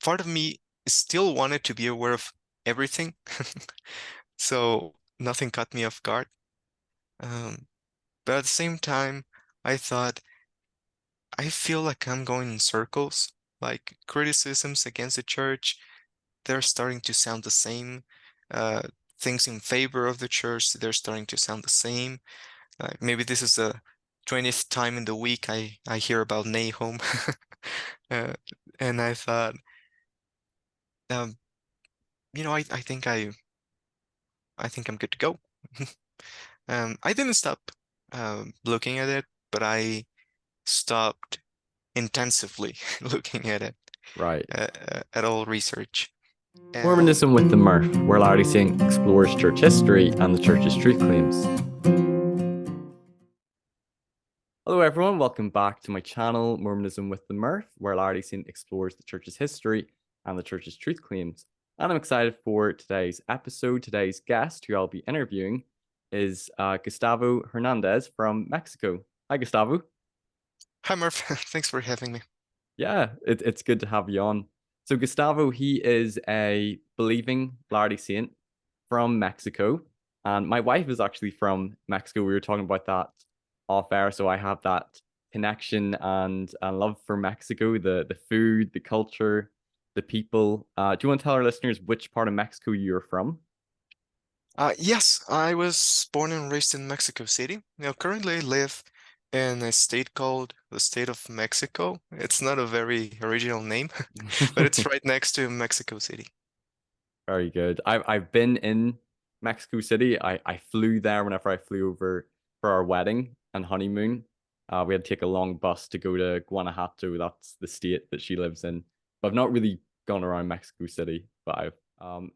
part of me still wanted to be aware of everything, so nothing caught me off guard. Um, but at the same time, I thought, I feel like I'm going in circles. Like criticisms against the church, they're starting to sound the same. Uh, Things in favor of the church, they're starting to sound the same. Maybe this is the 20th time in the week I hear about Nahum. Uh, and I thought, um, I think I'm good to go. I didn't stop looking at it, but I stopped intensively looking at it, Right. at all research. And Mormonism with the Murph, where Larry Singh explores church history and the church's truth claims. Hello, everyone. Welcome back to my channel, Mormonism with the Murph, where Larry Singh explores the church's history and the church's truth claims. And I'm excited for today's episode. Today's guest, who I'll be interviewing, is Gustavo Hernandez from Mexico. Hi, Gustavo. hi, Murph. Thanks for having me. Yeah, it's good to have you on. So Gustavo, he is a believing Latter-day Saint from Mexico, and my wife is actually from Mexico. We were talking about that off air, so I have that connection and love for Mexico, the food, the culture, the people. Do you want to tell our listeners which part of Mexico you're from? Yes, I was born and raised in Mexico City. Now, currently I live in a state called the State of Mexico. It's not a very original name, but it's right next to Mexico City. Very good. I've been in Mexico City. I flew there whenever I flew over for our wedding and honeymoon. We had to take a long bus to go to Guanajuato. That's the state that she lives in. But I've not really gone around Mexico City. But I've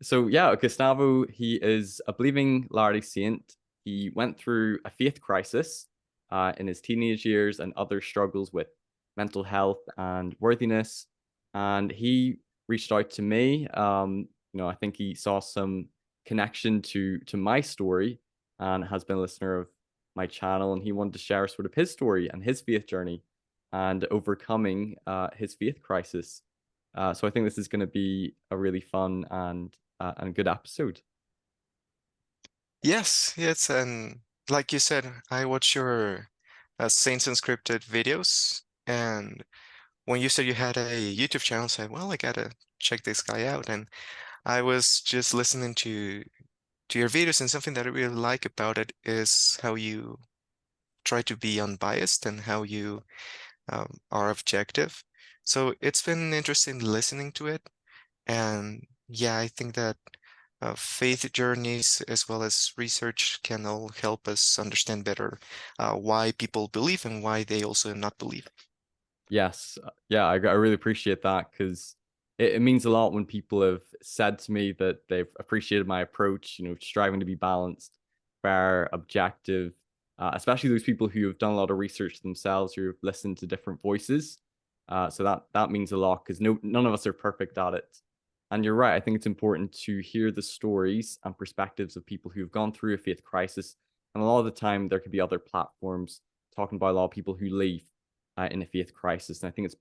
so yeah, Gustavo, he is a believing Latter-day Saint. He went through a faith crisis in his teenage years and other struggles with mental health and worthiness. And he reached out to me. I think he saw some connection to my story and has been a listener of my channel, and he wanted to share sort of his story and his faith journey and overcoming his faith crisis. So I think this is going to be a really fun and good episode. Yes, and like you said, I watch your Saints Unscripted videos, and when you said you had a YouTube channel, I said, well, I gotta check this guy out. And I was just listening to your videos, and something that I really like about it is how you try to be unbiased and how you are objective. So it's been interesting listening to it. And yeah, I think that faith journeys as well as research can all help us understand better why people believe and why they also not believe. Yes, yeah, I really appreciate that because it means a lot when people have said to me that they've appreciated my approach, striving to be balanced, fair, objective, especially those people who have done a lot of research themselves, who have listened to different voices. So that means a lot because none of us are perfect at it. And you're right, I think it's important to hear the stories and perspectives of people who've gone through a faith crisis. And a lot of the time, there could be other platforms talking about a lot of people who leave in a faith crisis. And I think it's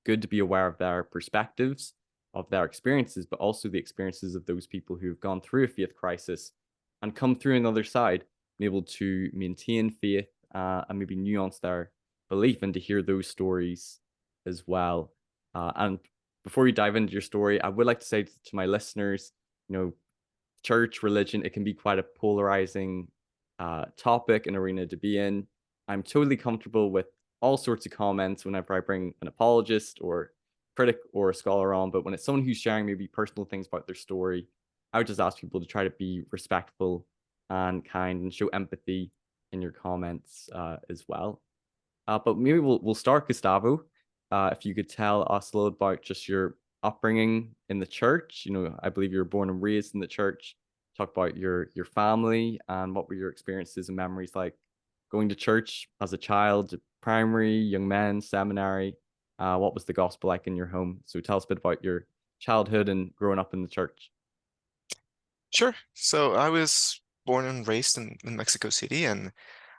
good to be aware of their perspectives, of their experiences, but also the experiences of those people who have gone through a faith crisis and come through another side, and able to maintain faith and maybe nuance their belief, and to hear those stories as well. And before you dive into your story, I would like to say to my listeners, church, religion, it can be quite a polarizing topic and arena to be in. I'm totally comfortable with all sorts of comments whenever I bring an apologist or critic or a scholar on, but when it's someone who's sharing maybe personal things about their story, I would just ask people to try to be respectful and kind and show empathy in your comments as well. But maybe we'll start, Gustavo. If you could tell us a little about just your upbringing in the church. I believe you were born and raised in the church. Talk about your family and what were your experiences and memories like going to church as a child, primary, young men, seminary. What was the gospel like in your home? So tell us a bit about your childhood and growing up in the church. Sure. So I was born and raised in Mexico City, and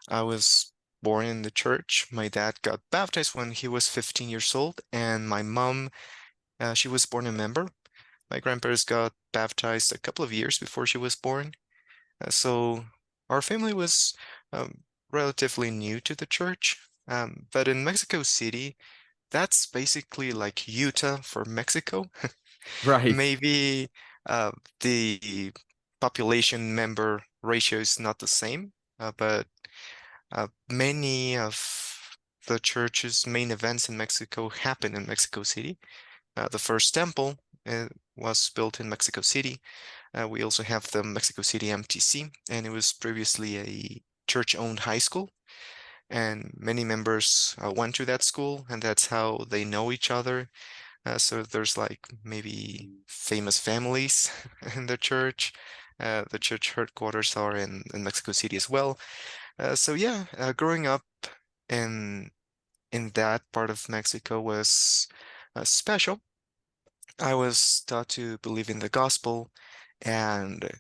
I was born in the church. My dad got baptized when he was 15 years old, and my mom She was born a member. My grandparents got baptized a couple of years before she was born. So our family was relatively new to the church. But in Mexico City, that's basically like Utah for Mexico. Right. Maybe uh, the population member ratio is not the same, but many of the church's main events in Mexico happen in Mexico City. The first temple was built in Mexico City. We also have the Mexico City MTC, and it was previously a church-owned high school. And many members went to that school, and that's how they know each other. So there's like maybe famous families in the church. The church headquarters are in Mexico City as well. So yeah, growing up in in that part of Mexico was special. I was taught to believe in the gospel, and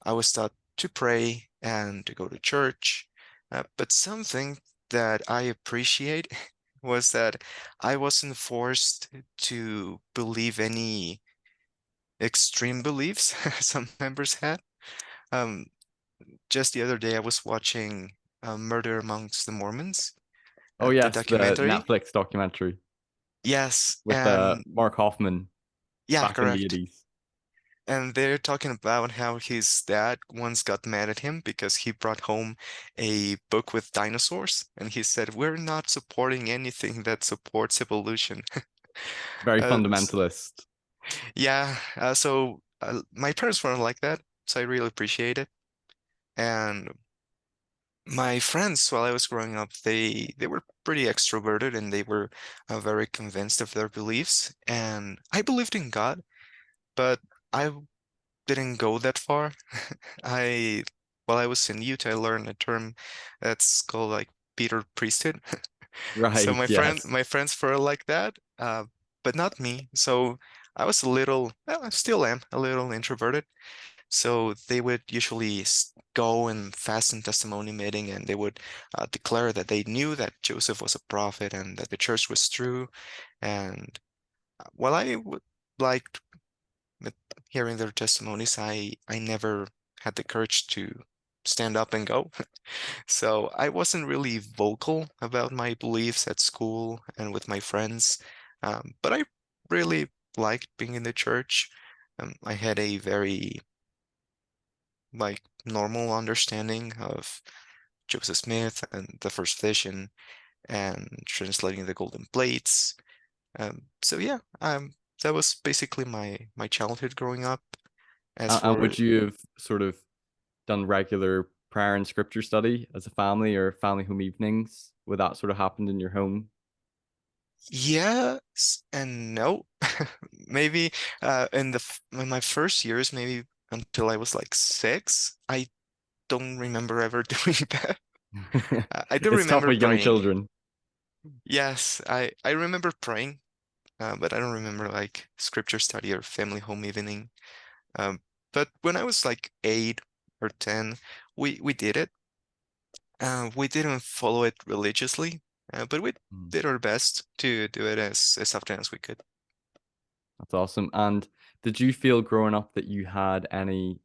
I was taught to pray and to go to church. But something that I appreciate was that I wasn't forced to believe any extreme beliefs some members had. Um, just the other day, I was watching Murder Amongst the Mormons, Oh the yes, the documentary. Netflix documentary Yes, with and Mark Hoffman yeah, back in the correct. 80s. And they're talking about how his dad once got mad at him because he brought home a book with dinosaurs, and he said, "We're not supporting anything that supports evolution." Very S- fundamentalist. yeah, my parents weren't like that, so I really appreciate it. And my friends, while I was growing up, they were pretty extroverted and they were very convinced of their beliefs. And I believed in God, but I didn't go that far. I, while I was in Utah, I learned a term that's called like Peter priesthood. So Right, yes. my friends were like that, but not me. So I was a little, well, I still am a little introverted. So they would usually go and fast in testimony meeting, and they would declare that they knew that Joseph was a prophet and that the church was true. And while I would liked with hearing their testimonies, I never had the courage to stand up and go. So I wasn't really vocal about my beliefs at school and with my friends, but I really liked being in the church. I had a very like normal understanding of Joseph Smith and the first vision and translating the golden plates. So yeah, that was basically my childhood growing up. As And for would you have sort of done regular prayer and scripture study as a family or family home evenings? Would that sort of happened in your home? yes and no, maybe in my first years, maybe until I was like 6, I don't remember ever doing that. I do It's tough remember with young praying. children. Yes, I remember praying, but I don't remember like scripture study or family home evening. Um, but when I was like 8 or 10, we did it. We didn't follow it religiously, but we Mm. did our best to do it as often as we could. That's awesome. And did you feel growing up that you had any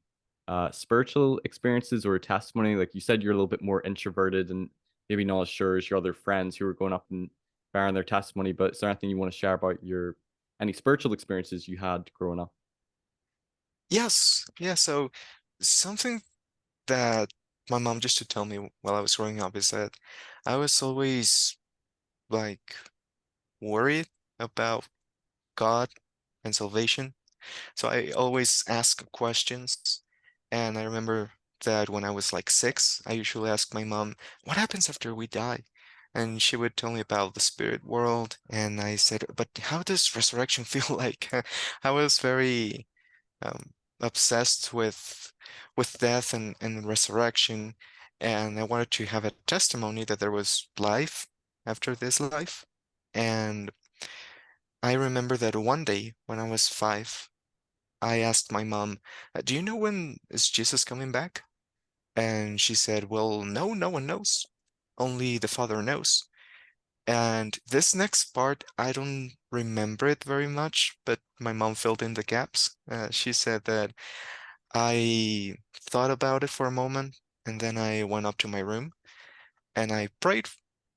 spiritual experiences or testimony? Like you said, you're a little bit more introverted and maybe not as sure as your other friends who were going up and bearing their testimony. But is there anything you want to share about your any spiritual experiences you had growing up? Yes, yeah. So something that my mom used to tell me while I was growing up is that I was always like worried about God and salvation. So I always ask questions. And I remember that when I was like 6, I usually ask my mom, "What happens after we die?" And she would tell me about the spirit world. And I said, "But how does resurrection feel like?" I was very obsessed with death and resurrection, and I wanted to have a testimony that there was life after this life. And I remember that one day when I was 5, I asked my mom, "Do you know when is Jesus coming back?" And she said, "Well, no, no one knows. Only the Father knows." And this next part, I don't remember it very much, but my mom filled in the gaps. She said that I thought about it for a moment, and then I went up to my room and I prayed.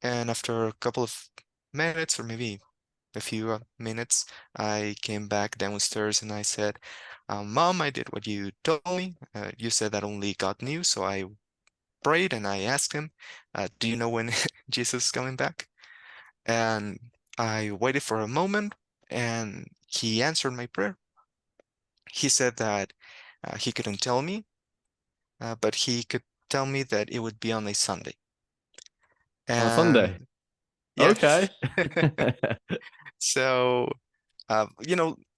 And after a couple of minutes, or maybe a few minutes, I came back downstairs and I said, Mom, I did what you told me. You said that only God knew. So I prayed and I asked him, do you know when Jesus is coming back? And I waited for a moment and he answered my prayer. He said that he couldn't tell me, but he could tell me that it would be on a Sunday. On a Sunday. And yeah, Okay. so,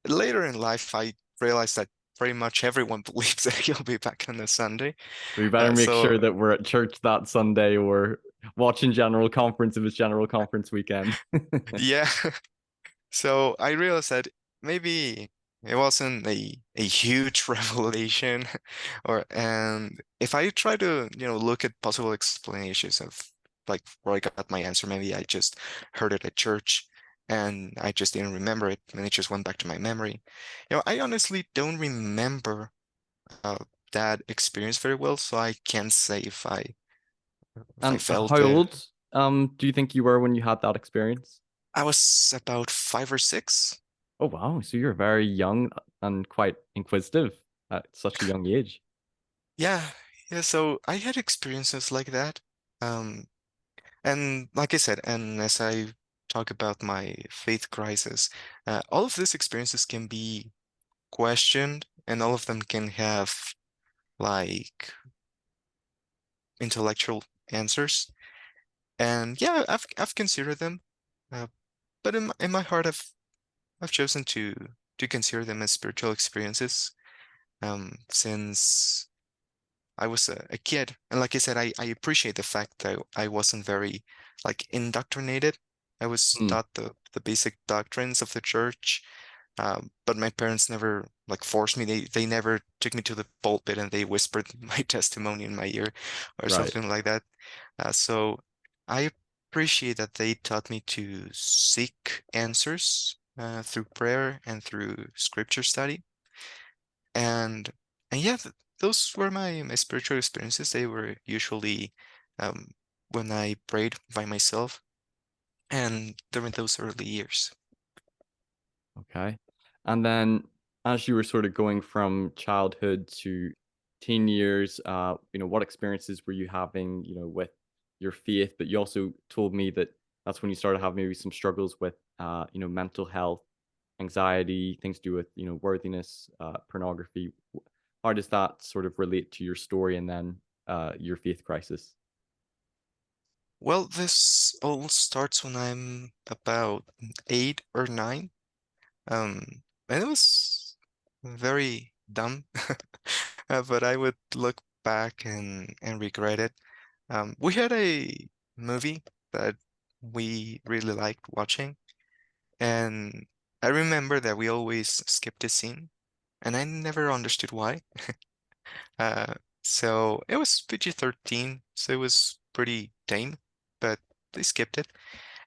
later in life, I realized that pretty much everyone believes that he'll be back on a Sunday. We better make So, sure that we're at church that Sunday or watching General Conference if it's General Conference weekend. yeah. So I realized that maybe it wasn't a huge revelation, and if I try to, look at possible explanations of like where I got my answer, maybe I just heard it at church and I just didn't remember it and it just went back to my memory. I honestly don't remember uh, that experience very well, so I can't say if I And felt how it. old do you think you were when you had that experience? I was about 5 or 6. Oh wow, so you're very young and quite inquisitive at such a young age. Yeah, yeah, so I had experiences like that. Um, and like I said, and as I talk about my faith crisis, all of these experiences can be questioned and all of them can have like intellectual answers. And yeah, I've considered them. Uh, but in my heart I've chosen to consider them as spiritual experiences. Since I was a kid. And like I said, I appreciate the fact that I wasn't very like indoctrinated. I was Hmm, taught the basic doctrines of the church, but my parents never like forced me. They never took me to the pulpit and they whispered my testimony in my ear or right. something like that. So I appreciate that they taught me to seek answers through prayer and through scripture study. And and yeah, those were my spiritual experiences. They were usually um, when I prayed by myself and during those early years. Okay. And then as you were sort of going from childhood to teen years, what experiences were you having, with your faith? But you also told me that that's when you started having maybe some struggles with, mental health, anxiety, things to do with, worthiness, pornography. How does that sort of relate to your story and then your faith crisis? Well, this all starts when I'm about 8 or 9. And it was very dumb, but I would look back and regret it. We had a movie that we really liked watching. And I remember that we always skipped a scene, and I never understood why. Uh, so it was PG-13, so it was pretty tame, but they skipped it.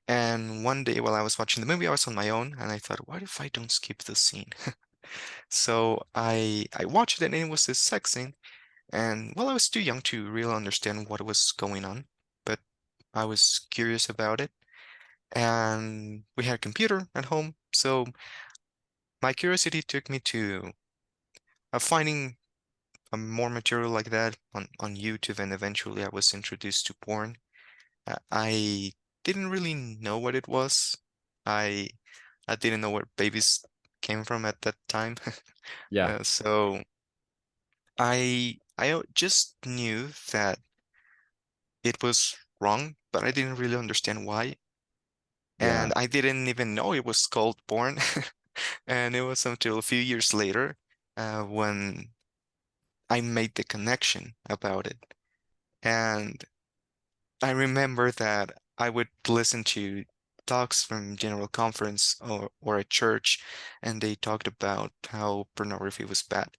And one day while I was watching the movie, I was on my own, and I thought, what if I don't skip the scene? So I watched it, and it was this sex scene. And well, I was too young to really understand what was going on, but I was curious about it. And we had a computer at home, so my curiosity took me to finding more material like that on YouTube, and eventually I was introduced to porn. I didn't really know what it was. I I didn't know where babies came from at that time. Yeah, So I just knew that it was wrong, but I didn't really understand why. yeah, And I didn't even know it was called porn. And it was until a few years later when I made the connection about it. And I remember that I would listen to talks from General Conference or at church, and they talked about how pornography was bad.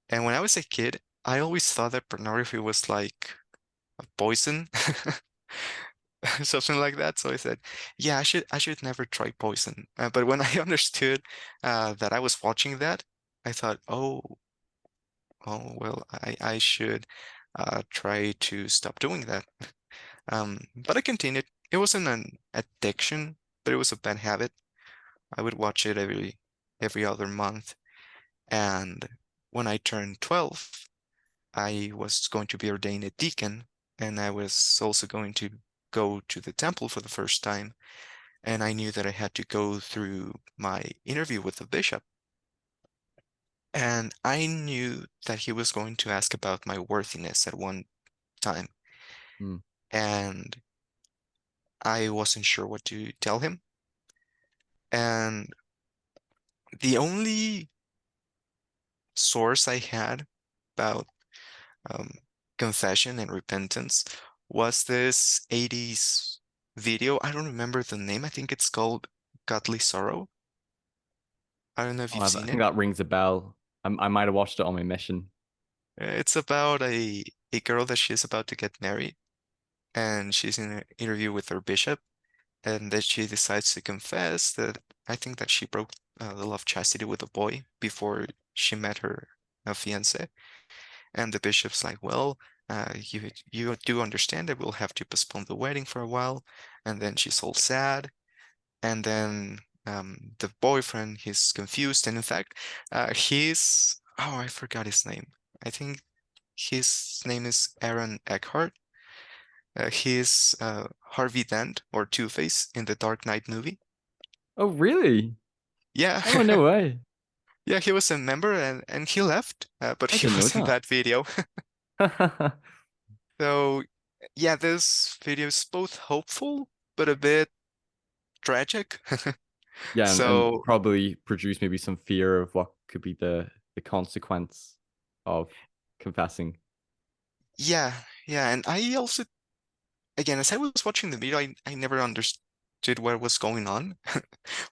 And when I was a kid, I always thought that pornography was like a poison. something like that. So I said, yeah, I should never try poison. But when I understood that I was watching that, I thought, oh well, I should try to stop doing that. But I continued. It wasn't an addiction, but it was a bad habit. I would watch it every other month. And when I turned 12, I was going to be ordained a deacon, and I was also going to go to the temple for the first time. And I knew that I had to go through my interview with the bishop. And I knew that he was going to ask about my worthiness at one time. Mm. And I wasn't sure what to tell him. And the only source I had about um, confession and repentance was this 80s video. I don't remember the name. I think it's called Godly Sorrow. I don't know if Oh, you've I seen think it. that rings a bell. I might have watched it on my mission. It's about a girl that she's about to get married, and she's in an interview with her bishop, and that she decides to confess that I think that she broke the law of chastity with a boy before she met her fiance. And the bishop's like, well, you do understand that we'll have to postpone the wedding for a while. And then she's all sad. And then the boyfriend, he's confused. And in fact, I forgot his name. I think his name is Aaron Eckhart. He's Harvey Dent or Two-Face in the Dark Knight movie. Oh, really? Yeah, Oh, no way. yeah, he was a member and he left, but I he didn't know was in that. that video. So, yeah, this video is both hopeful but a bit tragic. Yeah, and So, probably produce maybe some fear of what could be the consequence of confessing. yeah, yeah, and I also, again, as I was watching the video, I never understood what was going on,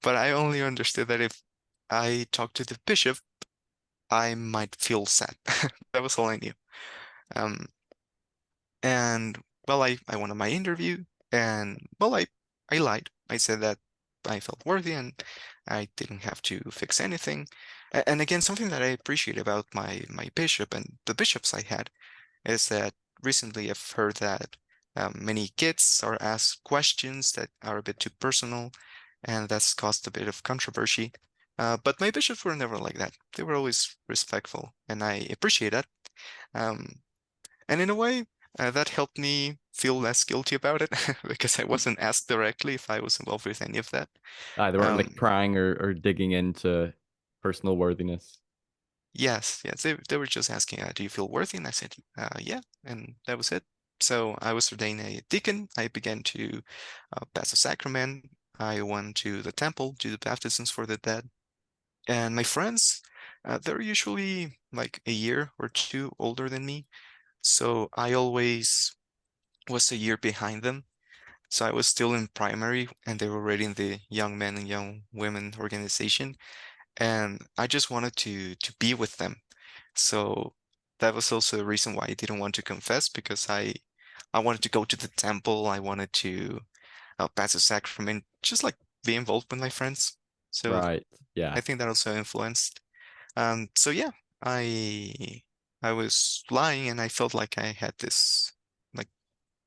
but I only understood that if I talked to the bishop, I might feel sad. That was all I knew. Um, And well, I went on my interview and well, I lied. I said that I felt worthy and I didn't have to fix anything. And again, something that I appreciate about my bishop and the bishops I had is that recently I've heard that many kids are asked questions that are a bit too personal, and that's caused a bit of controversy. But my bishops were never like that. They were always respectful, and I appreciate that. Um, and in a way, that helped me feel less guilty about it because I wasn't asked directly if I was involved with any of that. They weren't like Um, prying or digging into personal worthiness. yes, they were just asking, do you feel worthy? And I said, yeah, and that was it. So I was ordained a deacon. I began to pass the sacrament. I went to the temple, do the baptisms for the dead. And my friends, they're usually like a year or two older than me. So I always was a year behind them. So I was still in primary and they were already in the young men and young women organization. And I just wanted to be with them. So that was also the reason why I didn't want to confess because I wanted to go to the temple. I wanted to pass the sacrament, just like be involved with my friends. So Right. I Yeah. think that also influenced. So yeah, I I was lying and I felt like I had this like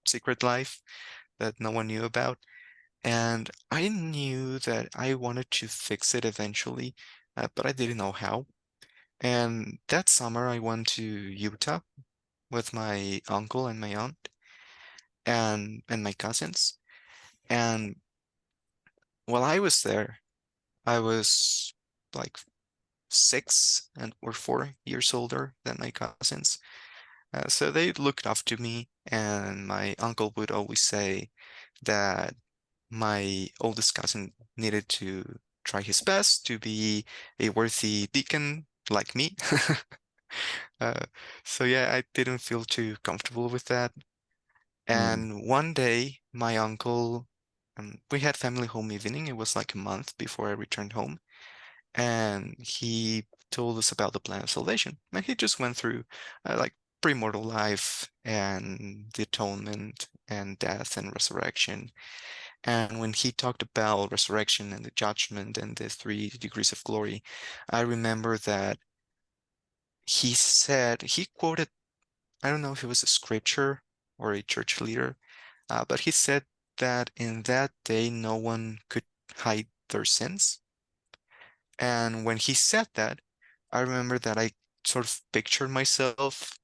secret life that no one knew about. And I knew that I wanted to fix it eventually, but I didn't know how. And that summer, I went to Utah with my uncle and my aunt and my cousins. And while I was there, I was like 6 or 4 years older than my cousins. So they looked up to me, and my uncle would always say that my oldest cousin needed to try his best to be a worthy deacon like me. Uh, so yeah, I didn't feel too comfortable with that. Mm. And one day, my uncle, we had family home evening. It was like a month before I returned home, and he told us about the plan of salvation. And he just went through like premortal life and the atonement and death and resurrection. And when he talked about resurrection and the judgment and the 3 degrees of glory, I remember that he quoted, I don't know if it was a scripture or a church leader, but he said that in that day no one could hide their sins. And when he said that, I remember that I sort of pictured myself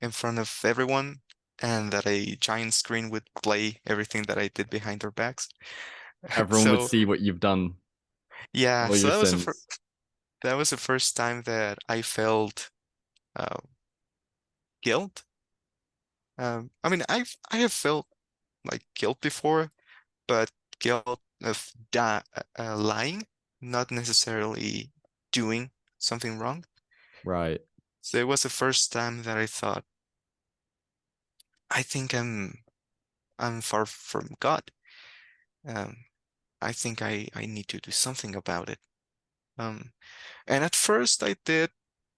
in front of everyone and that a giant screen would play everything that I did behind their backs. Everyone would So see what you've done, yeah, all so your sins. that was the first time that I felt uh, guilt. I mean, I have felt like guilt before, but guilt of lying, not necessarily doing something wrong. Right. So it was the first time that I thought, I think I'm far from God. Um, I think I need to do something about it. Um, and at first I did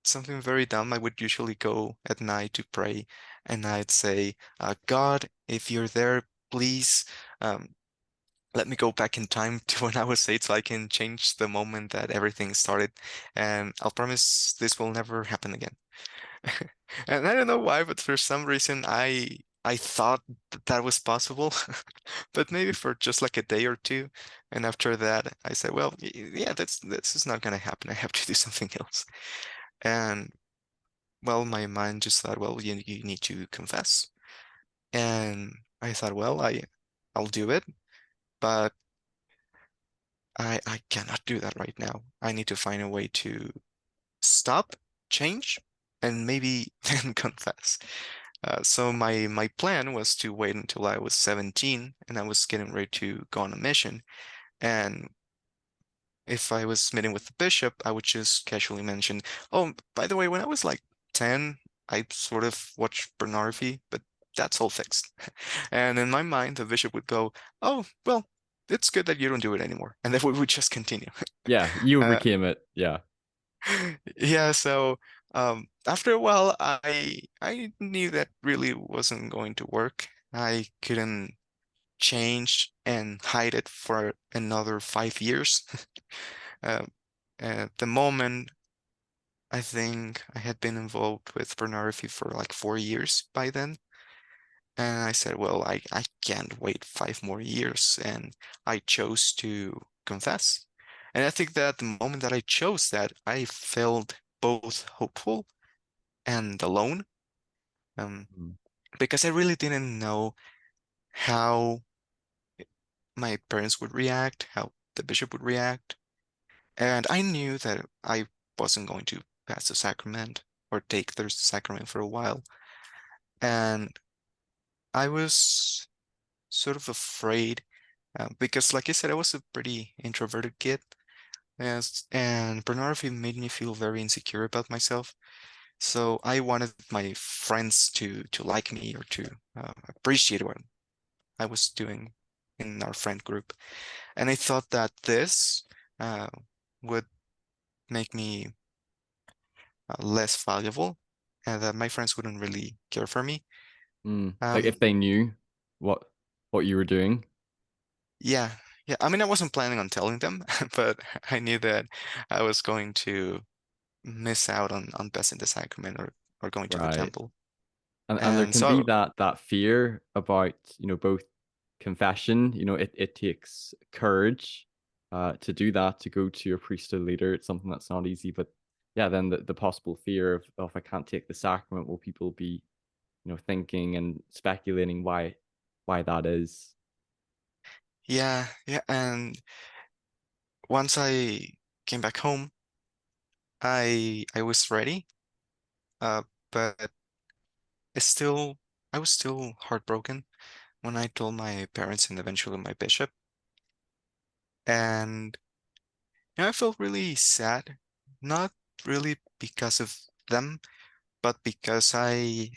something very dumb. I would usually go at night to pray, and I'd say, God, if you're there, please um, let me go back in time to when I was 8 so I can change the moment that everything started. And I'll promise this will never happen again. And I don't know why, but for some reason I thought that that was possible, but maybe for just like a day or two. And after that, I said, well, yeah, this is not gonna happen. I have to do something else. And well, my mind just thought, well, you need to confess. And I thought, well, I'll do it, but I cannot do that right now. I need to find a way to stop, change, and maybe then confess. So my plan was to wait until I was 17 and I was getting ready to go on a mission. And if I was meeting with the bishop, I would just casually mention, oh, by the way, when I was like 10, I sort of watched pornography, but that's all fixed. And in my mind, the bishop would go, oh, well, it's good that you don't do it anymore. And then we would just continue. Yeah, you Uh, overcame it. Yeah. yeah, so after a while, I knew that really wasn't going to work. I couldn't change and hide it for another 5 years. Um, at the moment, I think I had been involved with pornography for like 4 years by then. And I said, well, I can't wait 5 more years. And I chose to confess. And I think that the moment that I chose that, I felt both hopeful and alone. Um, Mm. because I really didn't know how my parents would react, how the bishop would react. And I knew that I wasn't going to pass the sacrament or take the sacrament for a while. And I was sort of afraid because, like I said, I was a pretty introverted kid. And pornography made me feel very insecure about myself. So I wanted my friends to like me or to appreciate what I was doing in our friend group. And I thought that this uh, would make me less valuable and that my friends wouldn't really care for me. Mm. Like Um, if they knew what what you were doing. yeah, yeah. I mean, I wasn't planning on telling them, but I knew that I was going to miss out on passing the sacrament or going to the Right. temple. And there And can be so, that fear about, both confession, it takes courage to do that, to go to a priesthood leader. It's something that's not easy, but yeah, then the possible fear of if I can't take the sacrament, will people be, thinking and speculating why that is. yeah, yeah. And once I came back home, I was ready, but I was still heartbroken when I told my parents and eventually my bishop. And I felt really sad, not really because of them, but because I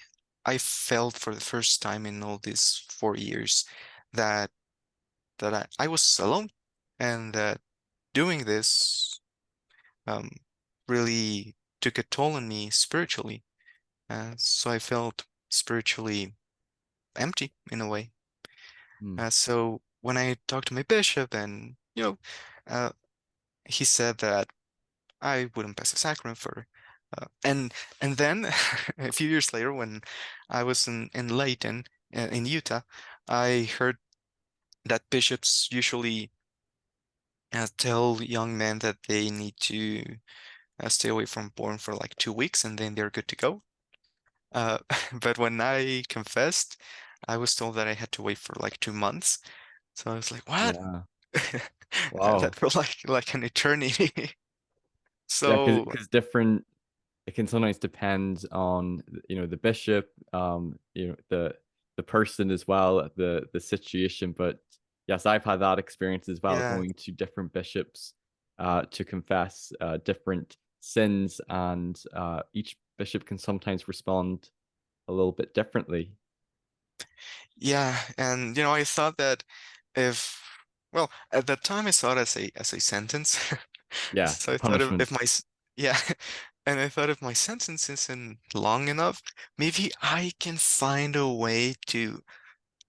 felt for the first time in all these 4 years that I was alone and that doing this um, really took a toll on me spiritually. So I felt spiritually empty in a way. Mm. So when I talked to my bishop, and uh, he said that I wouldn't pass the sacrament for, and then a few years later, when I was in Layton, in Utah, I heard that bishops usually tell young men that they need to stay away from porn for like 2 weeks, and then they're good to go. Uh, but when I confessed, I was told that I had to wait for like 2 months. So I was like, what? Yeah. That Wow. felt like an eternity. Yeah, So because different it can sometimes depend on the bishop, the person as well, the situation. But yes, I've had that experience as well, yeah, going to different bishops to confess different sins, and each bishop can sometimes respond a little bit differently. yeah, and I thought that if, well, at that time I saw it as a sentence. Yeah, So I thought if punishment. yeah, and I thought if my sentence isn't long enough, maybe I can find a way to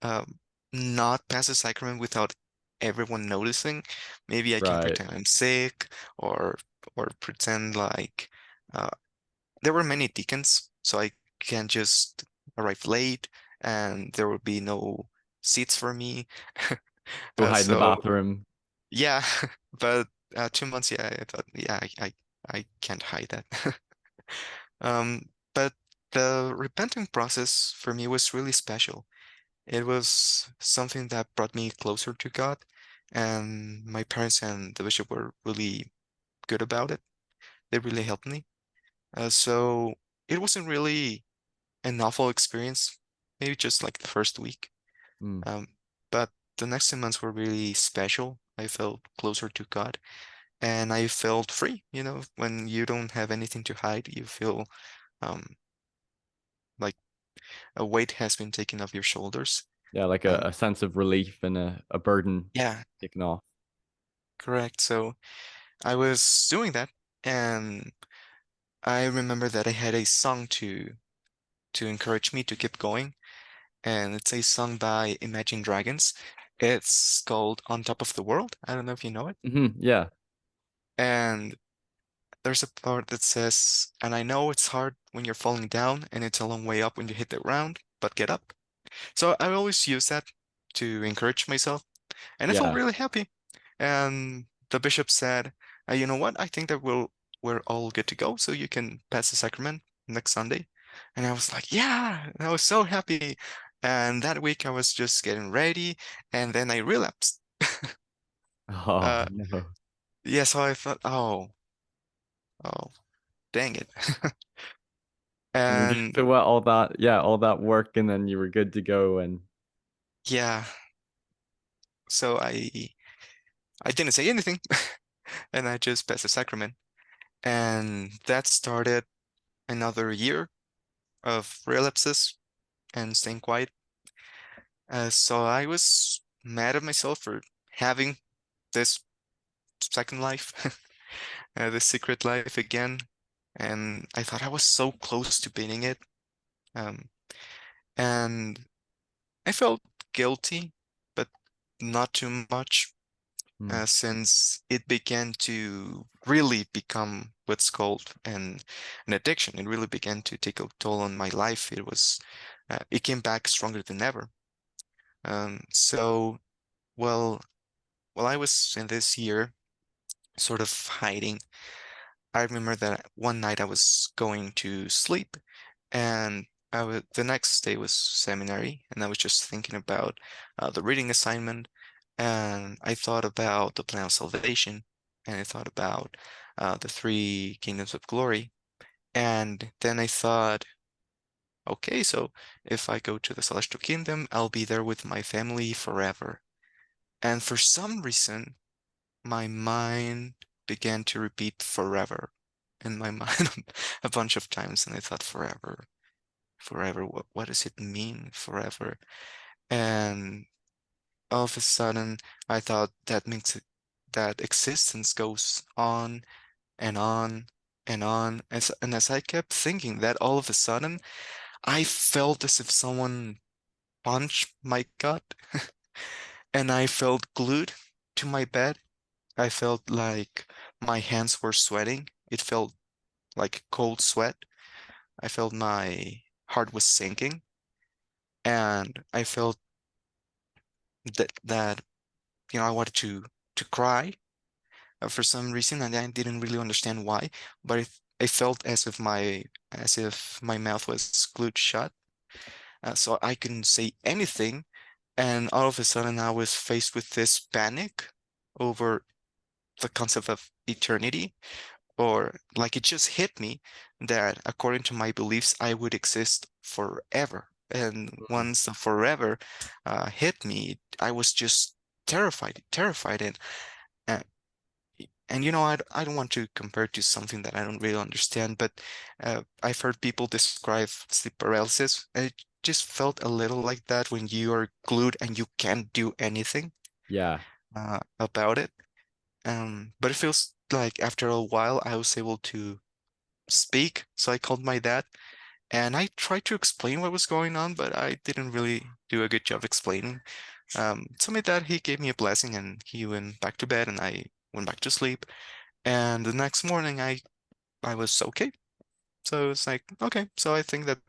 um, not pass a sacrament without everyone noticing. Maybe I can Right. pretend I'm sick, or pretend like uh, there were many deacons, so I can just arrive late and there will be no seats for me. Go hide in the So bathroom. yeah, but 2 months, yeah, I thought, yeah, I can't hide that. But the repenting process for me was really special. It was something that brought me closer to God, and my parents and the bishop were really good about it. They really helped me. So it wasn't really an awful experience, maybe just like the first week. Mm. Um, but the next 2 months were really special. I felt closer to God, and I felt free. When you don't have anything to hide, you feel um, like a weight has been taken off your shoulders. Yeah, like a, Um, a sense of relief and a burden yeah, taken off. correct. So I was doing that, and I remember that I had a song to encourage me to keep going, and it's a song by Imagine Dragons. It's called On Top of the World. I don't know if you know it. Yeah. And there's a part that says, and I know it's hard when you're falling down, and it's a long way up when you hit the ground, but get up. So I always use that to encourage myself, and I felt Yeah. really happy. And the bishop said, you know what? I think that we're all good to go, so you can pass the sacrament next Sunday. And I was like, yeah, and I was so happy. And that week I was just getting ready, and then I relapsed. Oh Uh, no. yeah, so I thought, oh, dang it. And then just And so what all that work, and then you were good to go. And yeah, so I didn't say anything, and I just passed the sacrament. And that started another year of relapses and staying quiet. So I was mad at myself for having this second life, this secret life again. And I thought I was so close to beating it. Um, and I felt guilty, but not too much, mm, since it began to really become what's called an addiction. It really began to take a toll on my life. It came back stronger than ever. So, well, while I was in this year sort of hiding, I remember that one night I was going to sleep, and the next day was seminary, and I was just thinking about the reading assignment, and I thought about the plan of salvation, and I thought about the three kingdoms of glory, and then I thought, okay, so if I go to the celestial kingdom, I'll be there with my family forever. And for some reason, my mind began to repeat forever in my mind a bunch of times, and I thought, forever, forever, what does it mean, forever? And all of a sudden, I thought that means that existence goes on and on. and on. And as I kept thinking that, all of a sudden, I felt as if someone punched my gut, and I felt glued to my bed. I felt like my hands were sweating. It felt like cold sweat. I felt my heart was sinking, and I felt that I wanted to cry for some reason, and I didn't really understand why, but I felt as if my mouth was glued shut, so I couldn't say anything. And all of a sudden, I was faced with this panic over the concept of eternity, or like it just hit me that according to my beliefs, I would exist forever. And Mm. once the forever hit me, I was just terrified. Uh, and I don't want to compare to something that I don't really understand, but I've heard people describe sleep paralysis, and it just felt a little like that when you are glued and you can't do anything Yeah. about it. But it feels like after a while I was able to speak, so I called my dad and I tried to explain what was going on, but I didn't really do a good job explaining. So my dad, he gave me a blessing and he went back to bed and I went back to sleep. And the next morning I was okay. So it's like, okay, so I think that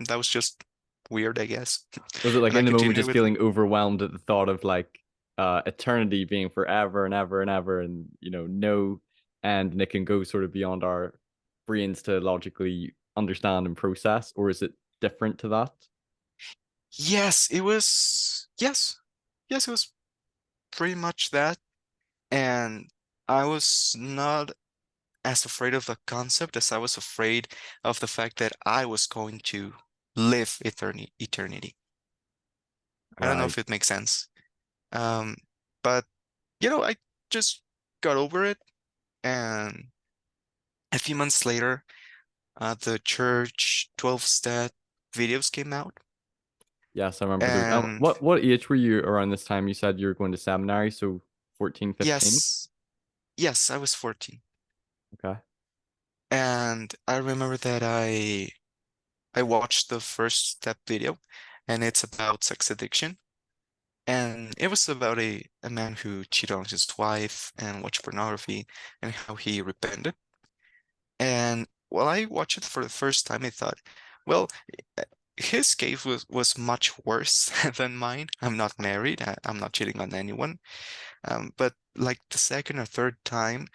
that was just weird, I guess. Was it like And I in the moment continue just with, feeling overwhelmed at the thought of like eternity being forever and ever and ever and no end, and it can go sort of beyond our brains to logically understand and process, or is it different to that? yes, it was pretty much that. And I was not as afraid of the concept as I was afraid of the fact that I was going to live eternity. I don't know Right. if it makes sense. Um, but I just got over it, and a few months later, the church 12-step videos came out, Yes, I remember those. and What age were you around this time? You said you were going to seminary, so 14, 15. yes, yes, I was 14, Okay. and I remember that I watched the first step video, and it's about sex addiction. And it was about a man who cheated on his wife and watched pornography and how he repented. And while I watched it for the first time, I thought, well, uh, his case was much worse than mine. I'm not married. I'm not cheating on anyone. But like the second or third time,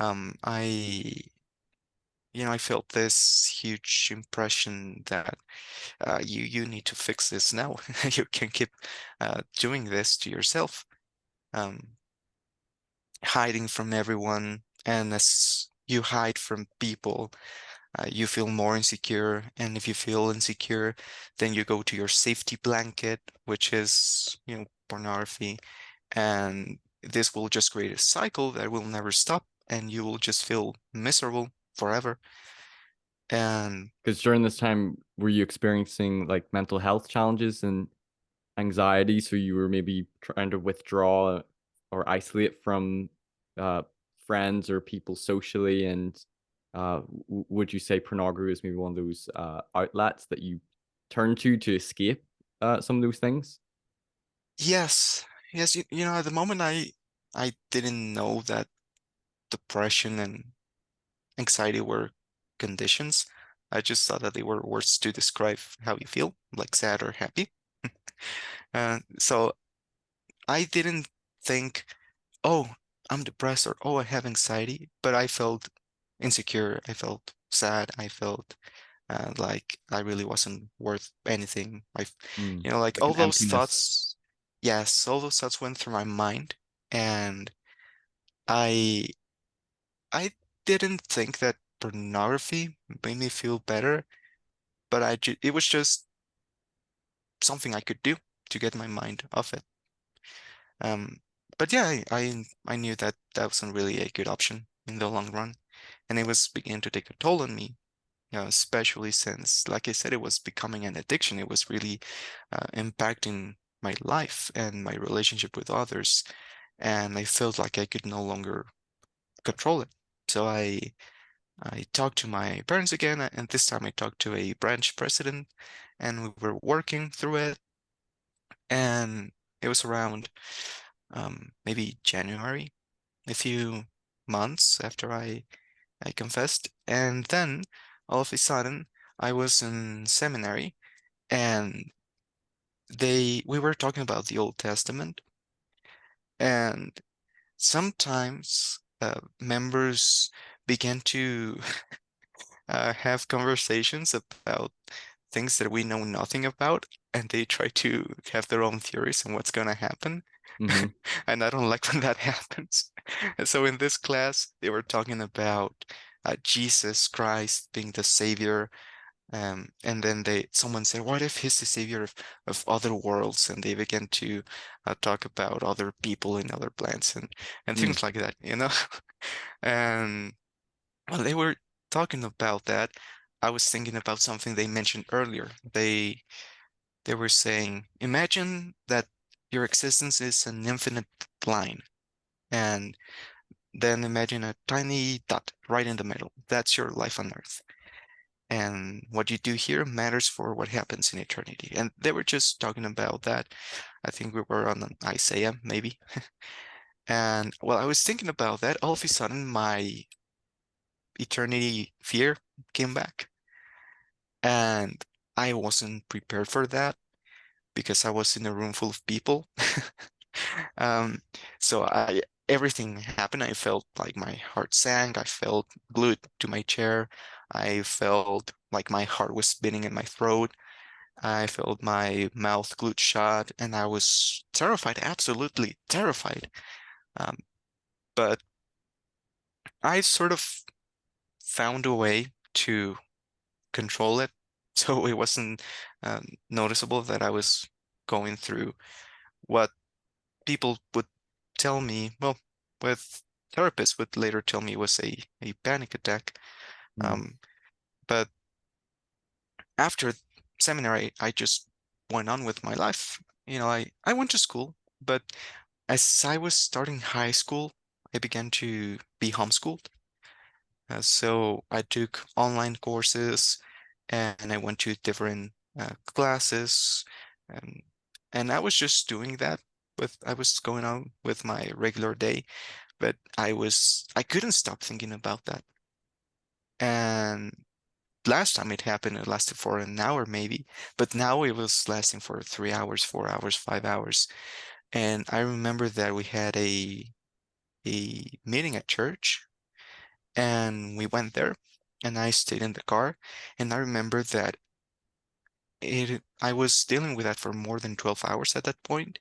I felt this huge impression that you need to fix this now. You can't keep doing this to yourself. Um, Hiding from everyone, and as you hide from people, you feel more insecure. And if you feel insecure, then you go to your safety blanket, which is, pornography. And this will just create a cycle that will never stop, and you will just feel miserable forever. And Because during this time, were you experiencing like mental health challenges and anxiety? So you were maybe trying to withdraw or isolate from uh, friends or people socially. And would you say pornography is maybe one of those outlets that you turn to escape some of those things? yes, yes, at the moment I didn't know that depression and anxiety were conditions. I just thought that they were words to describe how you feel, like sad or happy. So I didn't think, oh, I'm depressed, or oh, I have anxiety, but I felt insecure. I felt sad. I felt like I really wasn't worth anything. Mm. Like Like all an those emptiness. thoughts, yes, all those thoughts went through my mind, and I I didn't think that pornography made me feel better, but it was just something I could do to get my mind off it. Um, but yeah, I knew that that wasn't really a good option in the long run, and it was beginning to take a toll on me. Especially since, like I said, it was becoming an addiction. It was really impacting my life and my relationship with others, and I felt like I could no longer control it. So I talked to my parents again, and this time I talked to a branch president, and we were working through it. And it was around maybe January, a few months after I confessed. And then all of a sudden, I was in seminary, and we were talking about the Old Testament, and sometimes members began to have conversations about things that we know nothing about, and they try to have their own theories on what's going to happen. Hmm. And I don't like when that happens. And so in this class, they were talking about Jesus Christ being the savior. And then someone said, "What if he's the savior of other worlds?" And they began to talk about other people in other planets and Mm. things like that, you know? And while they were talking about that, I was thinking about something they mentioned earlier. They were saying, imagine that your existence is an infinite line, and then imagine a tiny dot right in the middle. That's your life on Earth. And what you do here matters for what happens in eternity. And they were just talking about that. I think we were on an Isaiah, maybe. And while I was thinking about that, all of a sudden my eternity fear came back. And I wasn't prepared for that because I was in a room full of people. Um, so everything happened. I felt like my heart sank. I felt glued to my chair. I felt like my heart was spinning in my throat. I felt my mouth glued shut, and I was terrified, absolutely terrified. Um, but I sort of found a way to control it, so it wasn't noticeable that I was going through what people would tell me, well, with therapists would later tell me was a panic attack. Mm. Um, but after seminary, I just went on with my life. I went to school, but as I was starting high school, I began to be homeschooled. So I took online courses and I went to different classes and and I was just doing that I was going on with my regular day, but I couldn't stop thinking about that. And last time it happened, it lasted for an hour maybe, but now it was lasting for 3 hours, 4 hours, 5 hours. And I remember that we had a meeting at church and we went there and I stayed in the car. And I remember that I was dealing with that for more than 12 hours at that point,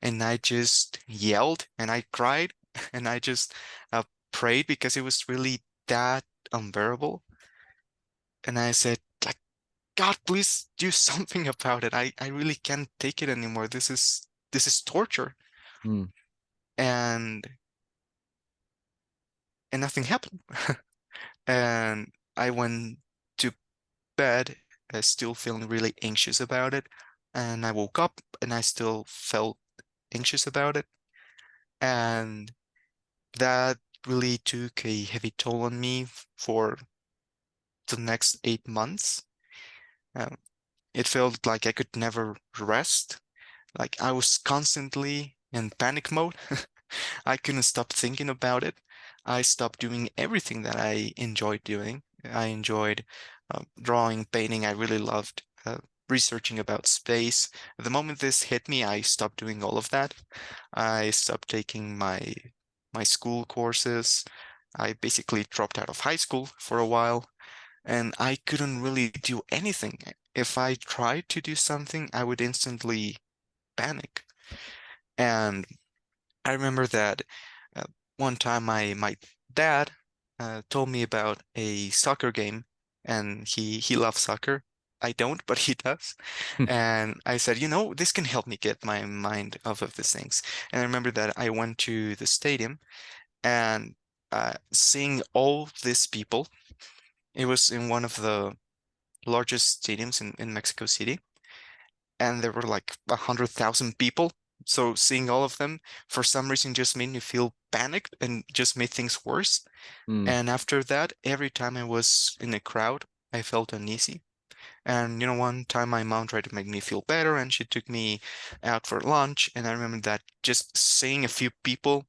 and I just yelled and I cried and I just uh, prayed because it was really that unbearable. And I said, like, God, please do something about it. I really can't take it anymore. This is torture. Mm. And and nothing happened. And I went to bed, still feeling really anxious about it. And I woke up and I still felt anxious about it. And that really took a heavy toll on me for the next 8 months. Um, it felt like I could never rest. Like I was constantly in panic mode. I couldn't stop thinking about it. I stopped doing everything that I enjoyed doing. I enjoyed drawing, painting. I really loved researching about space. The moment this hit me, I stopped doing all of that. I stopped taking my school courses. I basically dropped out of high school for a while, and I couldn't really do anything. If I tried to do something, I would instantly panic. And I remember that uh, one time my dad told me about a soccer game, and he loves soccer. I don't, but he does. And I said, this can help me get my mind off of these things. And I remember that I went to the stadium and seeing all these people. It was in one of the largest stadiums in Mexico City, and there were like 100,000 people. So seeing all of them for some reason just made me feel panicked and just made things worse. Mm. And after that, every time I was in a crowd, I felt uneasy. And one time my mom tried to make me feel better and she took me out for lunch. And I remember that just seeing a few people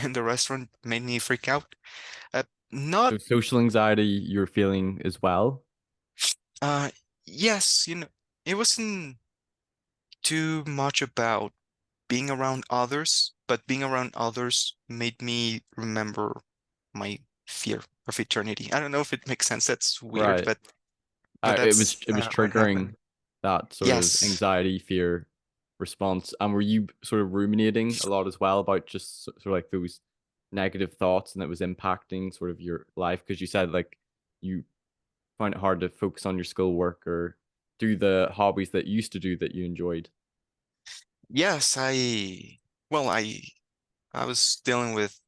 in the restaurant made me freak out. Not, So social anxiety you're feeling as well. uh, yes, it wasn't too much about being around others, but being around others made me remember my fear of eternity. I don't know if it makes sense. That's weird, Right. but that's It was what triggering happened. that sort of Yes. anxiety, fear response. And were you sort of ruminating a lot as well about just sort of like those negative thoughts and that was impacting sort of your life? Because you said like you find it hard to focus on your schoolwork or do the hobbies that you used to do that you enjoyed. Yes, well, I was dealing with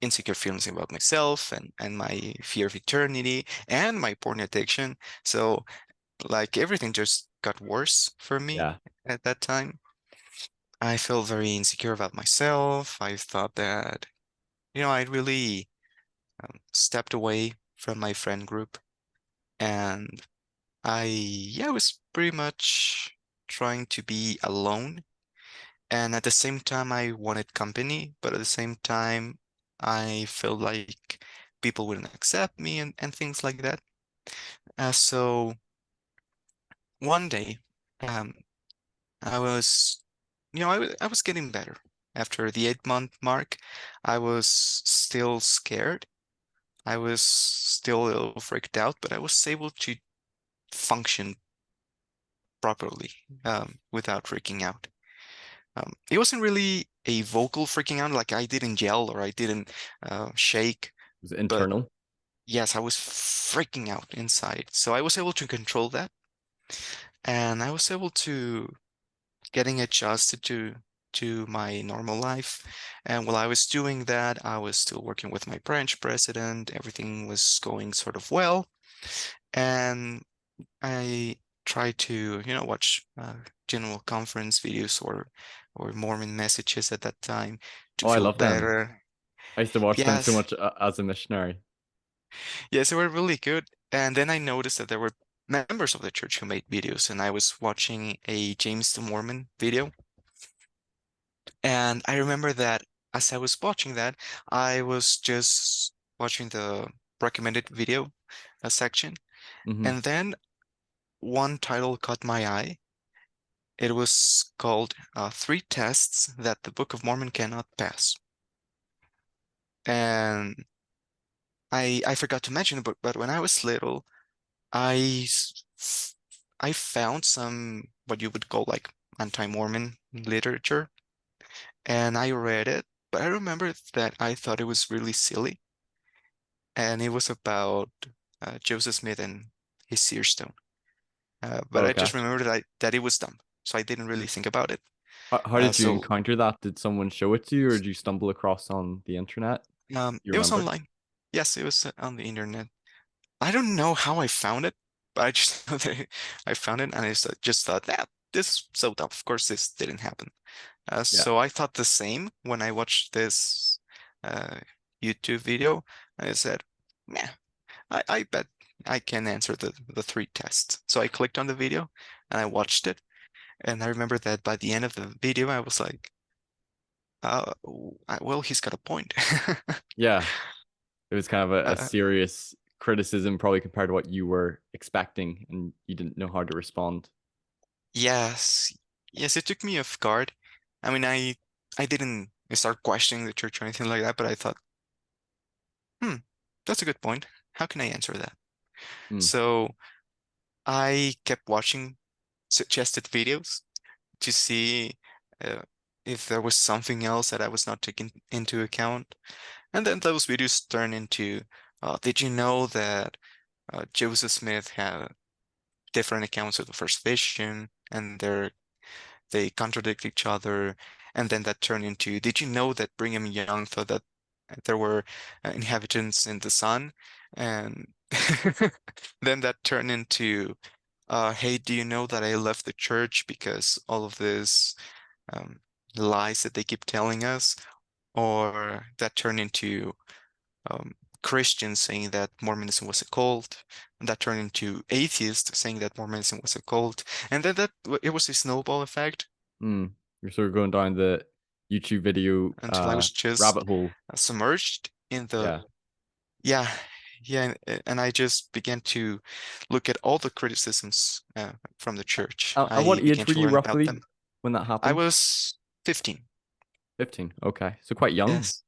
insecure feelings about myself and my fear of eternity and my porn addiction. So, like, everything just got worse for me Yeah. at that time. I felt very insecure about myself. I thought that, I really stepped away from my friend group and I was pretty much trying to be alone. And at the same time, I wanted company, but at the same time, I felt like people wouldn't accept me and things like that. So one day, um, I was, I was getting better. After the 8-month mark, I was still scared. I was still a little freaked out, but I was able to function properly without freaking out. It wasn't really a vocal freaking out, like I didn't yell or I didn't shake, Was it but internal? yes, I was freaking out inside. So I was able to control that, and I was able to getting adjusted to my normal life. And while I was doing that, I was still working with my branch president. Everything was going sort of well, and I try to, watch general conference videos or Mormon messages at that time to Oh, I feel love them. better. I used to watch them so Yes, much as a missionary. yes, they were really good. And then I noticed that there were members of the church who made videos, and I was watching a James the Mormon video. And I remember that as I was watching that, I was just watching the recommended video section, Hmm. and then one title caught my eye. It was called Three Tests That the Book of Mormon Cannot Pass. And I forgot to mention, but when I was little, I I found some what you would call like anti-Mormon literature, and I read it. But I remember that I thought it was really silly, and it was about Joseph Smith and his seer stone. But I Okay. just remembered that it was dumb, so I didn't really think about it. How did you So encounter that? Did someone show it to you, or did you stumble across on the internet? You it was remember? online. Yes, it was on the internet. I don't know how I found it, but I just know that I found it and I just thought that this is so dumb. Of course, this didn't happen. Yeah. So I thought the same when I watched this uh, YouTube video. I said, "Nah, I bet I can answer the three tests." So I clicked on the video and I watched it, and I remember that by the end of the video, I was like, well, he's got a point." Yeah. It was kind of a Uh, serious criticism, probably compared to what you were expecting, and you didn't know how to respond. yes, yes, it took me off guard. I mean, I didn't start questioning the church or anything like that, but I thought, hmm, that's a good point. How can I answer that? Mm. So I kept watching suggested videos to see uh, if there was something else that I was not taking into account. And then those videos turn into, did you know that Joseph Smith had different accounts of the first vision and they contradict each other? And then that turned into, did you know that Brigham Young thought that there were inhabitants in the sun? And then that turned into, hey, do you know that I left the church because all of this? um, lies that they keep telling us, or that turn into um, Christians saying that Mormonism was a cult, and that turned into atheists saying that Mormonism was a cult, and then it was a snowball effect Mm. You're sort of going down the YouTube video until I was rabbit just hole. submerged in the Yeah. yeah. Yeah, and I just began to look at all the criticisms from the church. And what I age began were to you learn about roughly them. when that I happened? was 15. 15. Okay. So quite young. Yes.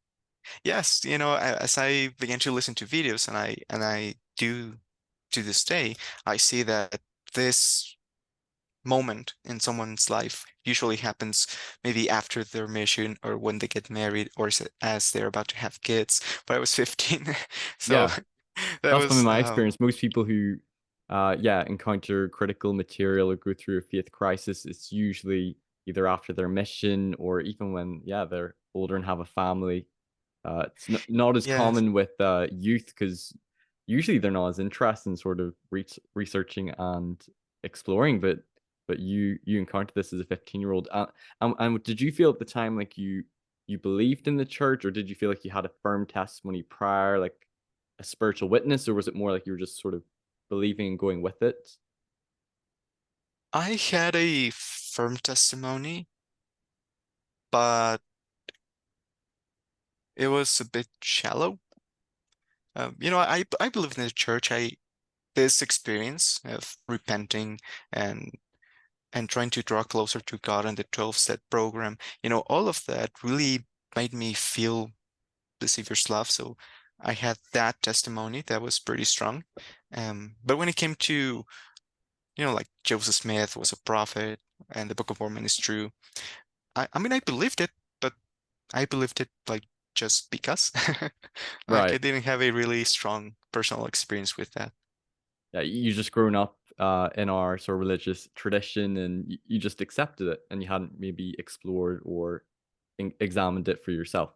Yes, as I began to listen to videos and I do to this day, I see that this moment in someone's life usually happens maybe after their mission or when they get married or as they're about to have kids. But I was 15, so Yeah. that That's been was my experience. Most people who yeah, encounter critical material or go through a faith crisis, it's usually either after their mission or even when, yeah, they're older and have a family. It's not as yes. common with youth because usually they're not as interested in sort of researching and exploring. But you encountered this as a 15-year-old. And did you feel at the time like you believed in the church, or did you feel like you had a firm testimony prior, like a spiritual witness, or was it more like you were just sort of believing and going with it? I had a firm testimony, but it was a bit shallow. I believe in the church. I This experience of repenting and trying to draw closer to God and the 12-step program, all of that really made me feel the Savior's love. So I had that testimony that was pretty strong. But when it came to, like Joseph Smith was a prophet and the Book of Mormon is true, I mean, I believed it, but I believed it like just because. Like I Right. didn't have a really strong personal experience with that. Yeah, you just grown up in our sort of religious tradition, and you just accepted it, and you hadn't maybe explored or examined it for yourself.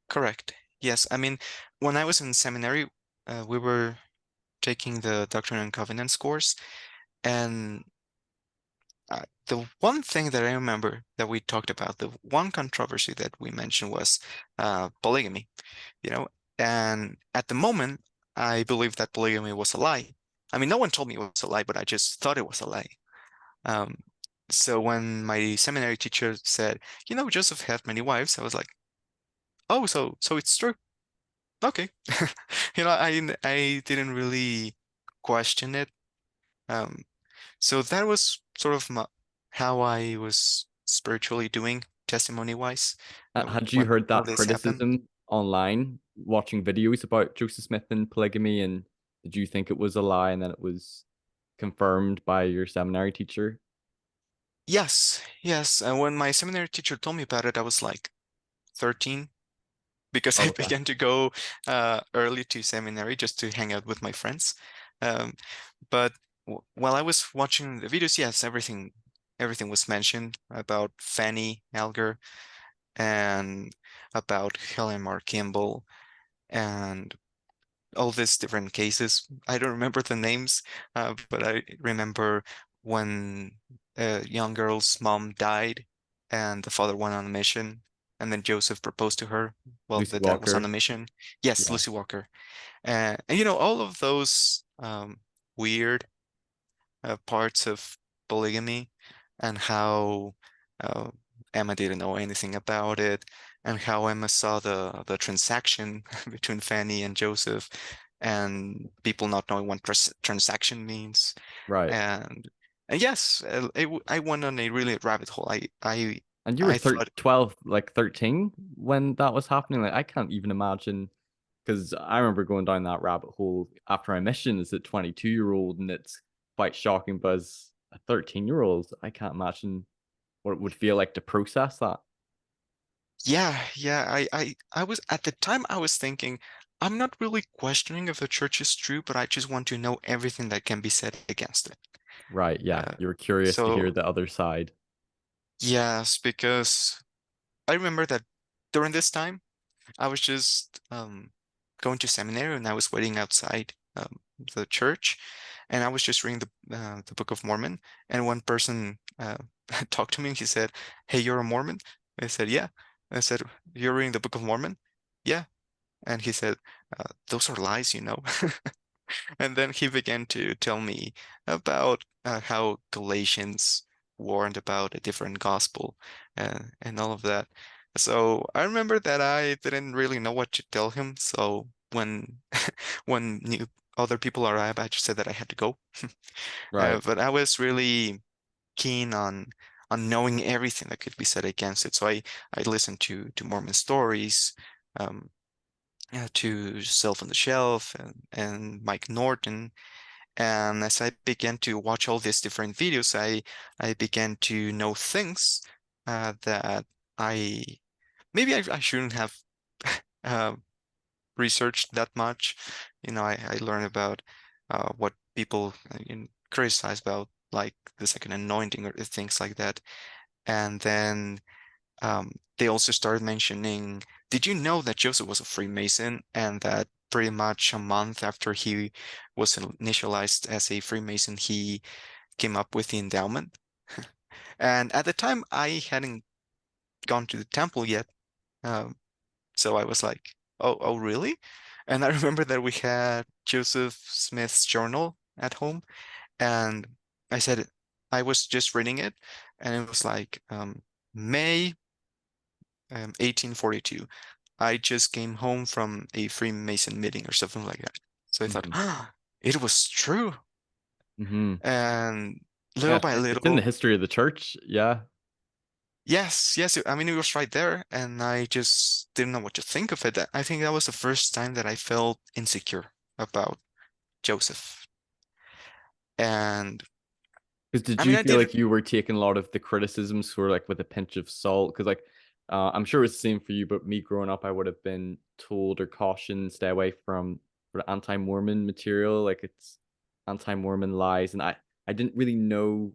Correct. Yes. I mean, when I was in seminary, we were taking the Doctrine and Covenants course, and the one thing that I remember that we talked about, the one controversy that we mentioned was polygamy, you know, and at the moment, I believed that polygamy was a lie. I mean, no one told me it was a lie, but I just thought it was a lie. Um, so when my seminary teacher said, Joseph had many wives, I was like, oh, so it's true. Okay. I didn't really question it. Um, so that was sort of how I was spiritually doing testimony wise, Had you when heard all that this happened. criticism online, watching videos about Joseph Smith and polygamy, and did you think it was a lie, and then it was confirmed by your seminary teacher? Yes, yes. And when my seminary teacher told me about it, I was like 13 because I Oh, okay. began to go early to seminary just to hang out with my friends. Um, but while I was watching the videos, yes, everything was mentioned about Fanny Alger and about Helen Mar Kimball and all these different cases. I don't remember the names, but I remember when a young girl's mom died and the father went on a mission, and then Joseph proposed to her while Lucy the dad was on Walker. a mission. Yes, Yeah. Lucy Walker. And all of those weird parts of polygamy and how uh, Emma didn't know anything about it, and how Emma saw the transaction between Fanny and Joseph, and people not knowing what transaction means, Right. and yes, I went on a really rabbit hole. And you were I thought 12, like 13 when that was happening. Like, I can't even imagine because I remember going down that rabbit hole after my mission as a 22-year-old, and it's quite shocking. But as a 13-year-old, I can't imagine what it would feel like to process that. yeah, I was at the time I was thinking I'm not really questioning if the church is true, but I just want to know everything that can be said against it. Right. Yeah. Uh, You were curious to hear so the other side. yes, because I remember that during this time I was just going to seminary and I was waiting outside the church, and I was just reading the Book of Mormon, and one person talked to me and he said, "Hey, you're a Mormon?" I said, "Yeah." I said, "You're reading the Book of Mormon?" "Yeah." And he said, "Those are lies, you know." And then he began to tell me about how Galatians warned about a different gospel and all of that. So I remember that I didn't really know what to tell him. So when when new other people arrived, I just said that I had to go. Right. But I was really keen on knowing everything that could be said against it. So I listened to Mormon stories, um, to Self on the Shelf and Mike Norton. And as I began to watch all these different videos, I began to know things that I maybe I shouldn't have uh, researched that much. You know, I learned about what people criticize about, like the second anointing or things like that. And then they also started mentioning, did you know that Joseph was a Freemason and that pretty much a month after he was initialized as a Freemason, he came up with the endowment? And at the time, I hadn't gone to the temple yet. Um, so I was like, oh, really? And I remember that we had Joseph Smith's journal at home, and I said, I was just reading it, and it was like May 1842. I just came home from a Freemason meeting or something like that. So I thought, Hmm. ah, it was true. Hmm. And Yeah, little by it's in the little, history of the church. Yeah. yes, I mean, it was right there. And I just didn't know what to think of it. I think that was the first time that I felt insecure about Joseph. And Because did I mean, you I feel didn't. like you were taking a lot of the criticisms sort of like with a pinch of salt? Because like I'm sure it's the same for you, but me growing up, I would have been told or cautioned stay away from sort of anti-Mormon material, like it's anti-Mormon lies, and I didn't really know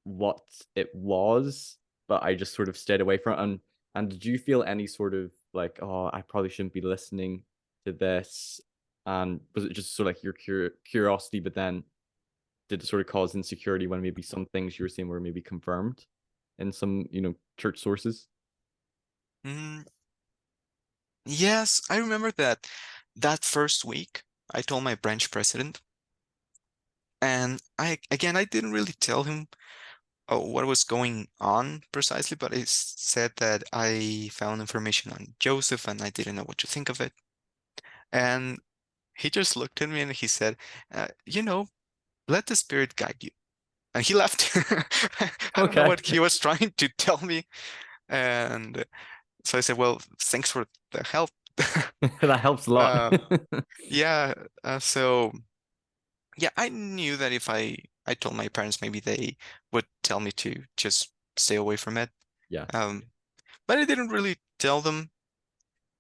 what it was, but I just sort of stayed away from it. And did you feel any sort of like, oh, I probably shouldn't be listening to this? And was it just sort of like your curiosity, but then did it sort of cause insecurity when maybe some things you were saying were maybe confirmed in some, church sources? Mm, yes, I remember that first week, I told my branch president, and I didn't really tell him what was going on precisely, but I said that I found information on Joseph and I didn't know what to think of it. And he just looked at me and he said, let the spirit guide you. And he left. I don't know Okay. what he was trying to tell me. And so I said, well, thanks for the help. That helps a lot. Uh, yeah. So yeah, I knew that if I told my parents, maybe they would tell me to just stay away from it. Yeah. Um, but I didn't really tell them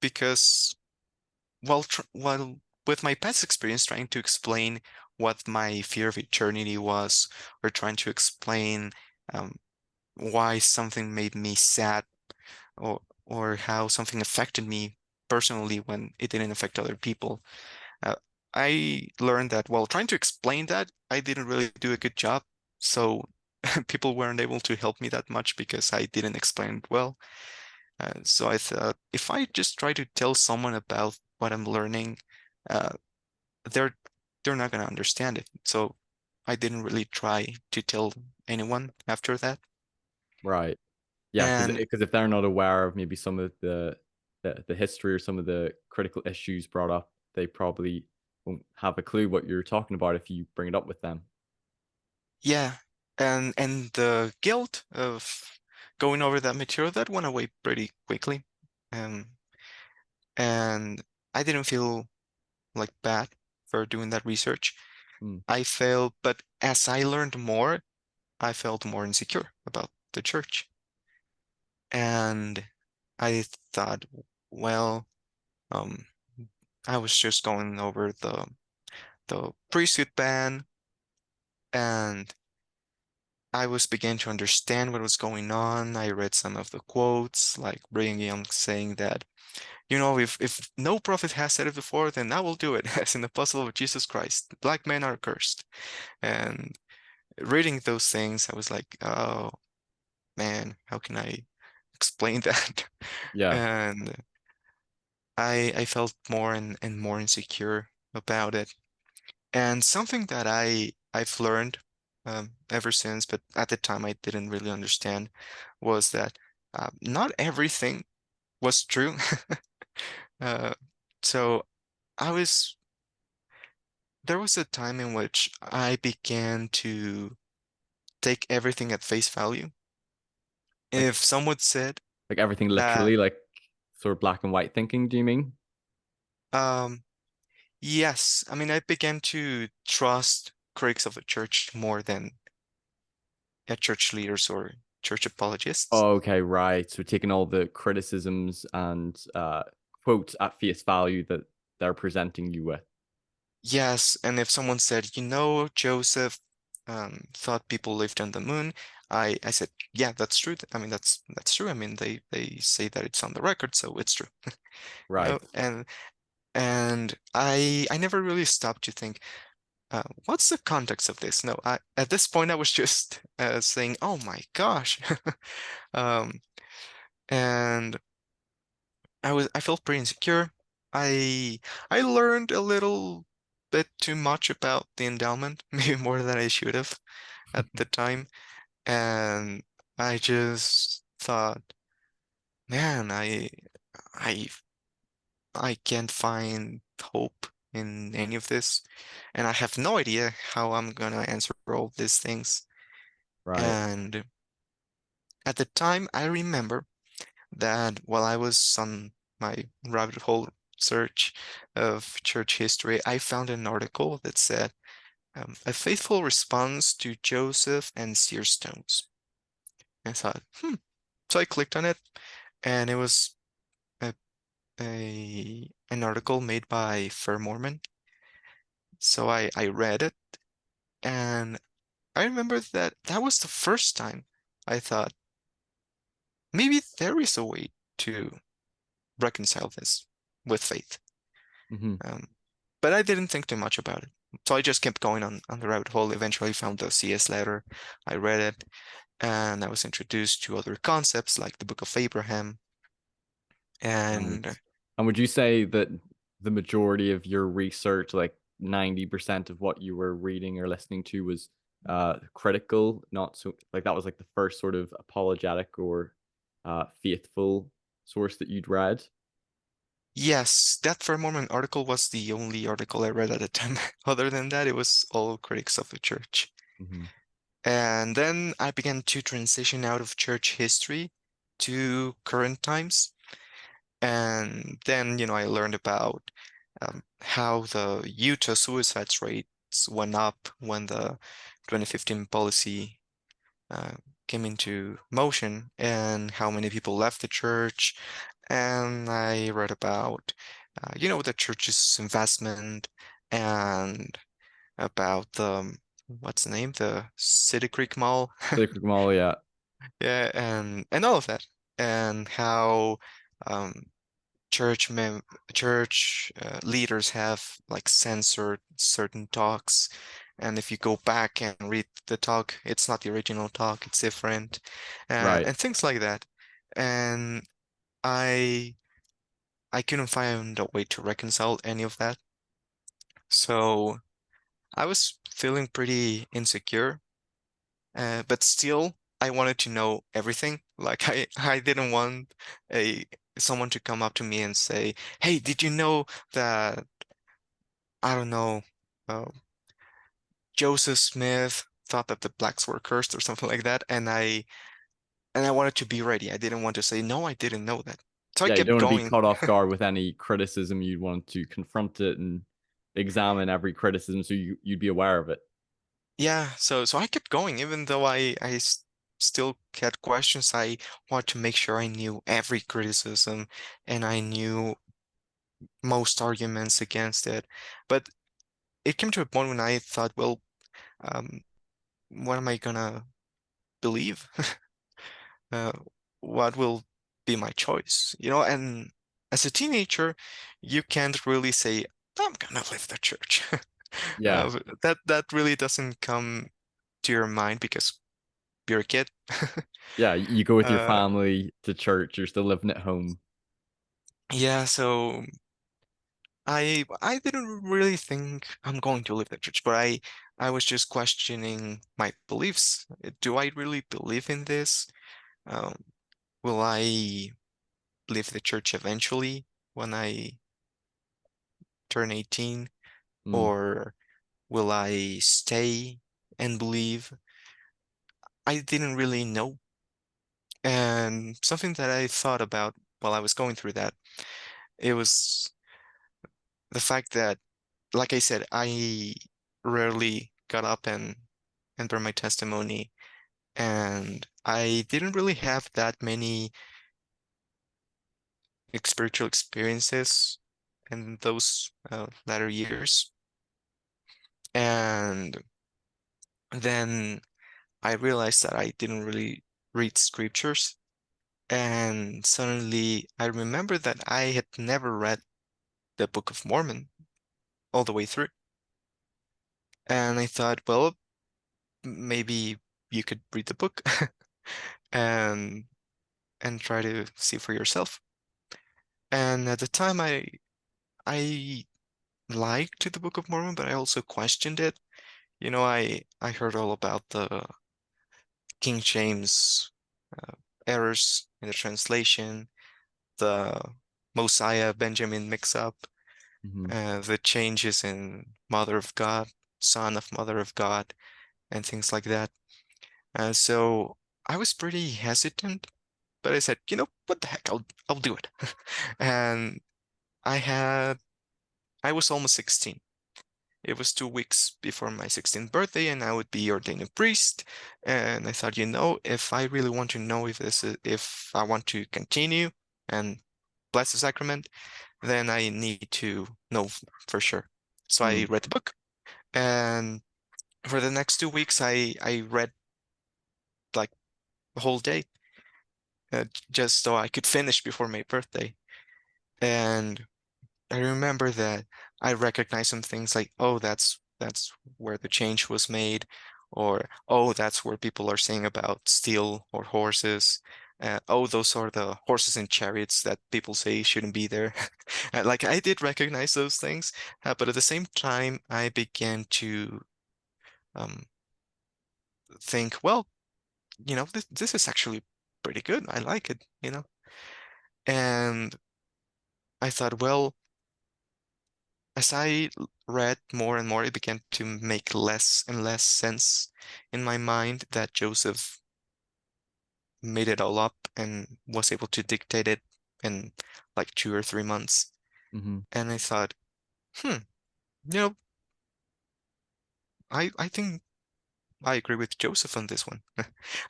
because, well, with my past experience trying to explain what my fear of eternity was, or trying to explain um, why something made me sad, or how something affected me personally when it didn't affect other people, uh, I learned that while trying to explain that, I didn't really do a good job. So people weren't able to help me that much because I didn't explain it well. So I thought if I just try to tell someone about what I'm learning, uh, they're they're not gonna understand it. So I didn't really try to tell anyone after that. Right. Yeah, because And if they're not aware of maybe some of the history or some of the critical issues brought up, they probably won't have a clue what you're talking about if you bring it up with them. yeah, and the guilt of going over that material that went away pretty quickly. Um, and I didn't feel like bad for doing that research. Mm. I felt, but as I learned more, I felt more insecure about the church. And I thought, well, um, I was just going over the priesthood ban, and I was beginning to understand what was going on. I read some of the quotes, like Brigham Young saying that, if no prophet has said it before, then I will do it, as in the apostle of Jesus Christ. Black men are cursed. And reading those things, I was like, oh man, how can I explain that? Yeah, And I felt more and more insecure about it. And something that I've learned ever since, but at the time I didn't really understand, was that not everything was true. Uh, so I was there was a time in which I began to take everything at face value. like If someone said everything that, literally, like sort of black and white thinking, do you mean? um, yes, I mean I began to trust critics of the church more than church leaders or church apologists. Oh, okay, right. So taking all the criticisms and quotes at face value that they're presenting you with. Yes, and if someone said, Joseph thought people lived on the moon, I said, yeah, that's true. I mean, that's true. I mean, they say that it's on the record, so it's true. You Right. know, and I never really stopped to think, what's the context of this? No, at this point I was just saying, oh my gosh, um, and I felt pretty insecure. I I learned a little bit too much about the endowment, maybe more than I should have at the time. And I just thought, man, I I can't find hope in any of this. And I have no idea how I'm gonna answer all these things. Right. And at the time, I remember that while I was on my rabbit hole search of church history, I found an article that said, a faithful response to Joseph and Seer stones. I thought, So I clicked on it, and it was a, an article made by Fair Mormon. So I read it, and I remember that that was the first time I thought maybe there is a way to reconcile this with faith. Hmm. Um, but I didn't think too much about it. So I just kept going on the rabbit hole. Eventually found the CS letter. I read it, and I was introduced to other concepts like the Book of Abraham. Right. And And would you say that the majority of your research, like 90% of what you were reading or listening to, was critical, not so like that was like the first sort of apologetic or faithful source that you'd read? yes, that Fair Mormon article was the only article I read at the time. Other than that, it was all critics of the church. Hmm. And then I began to transition out of church history to current times. And then, I learned about how the Utah suicide rates went up when the 2015 policy uh, came into motion and how many people left the church. And I read about, the church's investment and about what's the name? The City Creek Mall. Sacred Gamal, Yeah, and all of that. And how um, church mem church leaders have like censored certain talks, and if you go back and read the talk, it's not the original talk, it's different, right. and things like that. And I I couldn't find a way to reconcile any of that, so I was feeling pretty insecure, but still I wanted to know everything. Like I didn't want a someone to come up to me and say, "Hey, did you know that?" I don't know, uh, Joseph Smith thought that the blacks were cursed or something like that, and I wanted to be ready. I didn't want to say no, I didn't know that. So I Yeah, you don't kept want to be going. caught off guard with any criticism. You'd want to confront it and examine every criticism so you'd be aware of it. Yeah, so I kept going even though I still had questions. I wanted to make sure I knew every criticism and I knew most arguments against it. But it came to a point when I thought, well, um, what am I gonna believe? Uh, what will be my choice? And as a teenager, you can't really say, I'm gonna leave the church. Yeah. That really doesn't come to your mind because you're a kid. Yeah. You go with your Uh, family to church, you're still living at home. yeah, so I didn't really think I'm going to leave the church, but I was just questioning my beliefs. Do I really believe in this? Um, will I leave the church eventually when I turn 18, Mm, or will I stay and believe? I didn't really know. And something that I thought about while I was going through that, it was the fact that, like I said, I rarely got up and burned my testimony, and I didn't really have that many spiritual experiences in those latter years. And then I realized that I didn't really read scriptures. And suddenly I remembered that I had never read the Book of Mormon all the way through. And I thought, well, maybe you could read the book and try to see for yourself. And at the time I liked the Book of Mormon, but I also questioned it. I heard all about the King James uh, errors in the translation, the Mosiah Benjamin mix-up, mhm, the changes in Mother of God, Son of Mother of God, and things like that. So I was pretty hesitant, but I said, what the heck, I'll do it. And I had I was almost 16. It was 2 weeks before my 16th birthday, and I would be ordained a priest. And I thought, if I really want to know if I want to continue and bless the sacrament, then I need to know for sure. So I mm, read the book, and for the next 2 weeks, I read like the whole day, just so I could finish before my birthday. And I remember that I recognized some things like, oh, that's where the change was made, or oh, that's where people are saying about steel or horses. Oh, those are the horses and chariots that people say shouldn't be there. Like I did recognize those things, but at the same time, I began to um, think, well, this is actually pretty good. I like it. And I thought, well, as read more and more, it began to make less and less sense in my mind that Joseph made it all up and was able to dictate it in like 2 or 3 months. mhm, And I thought, hmm, you know, I think I agree with Joseph on this one.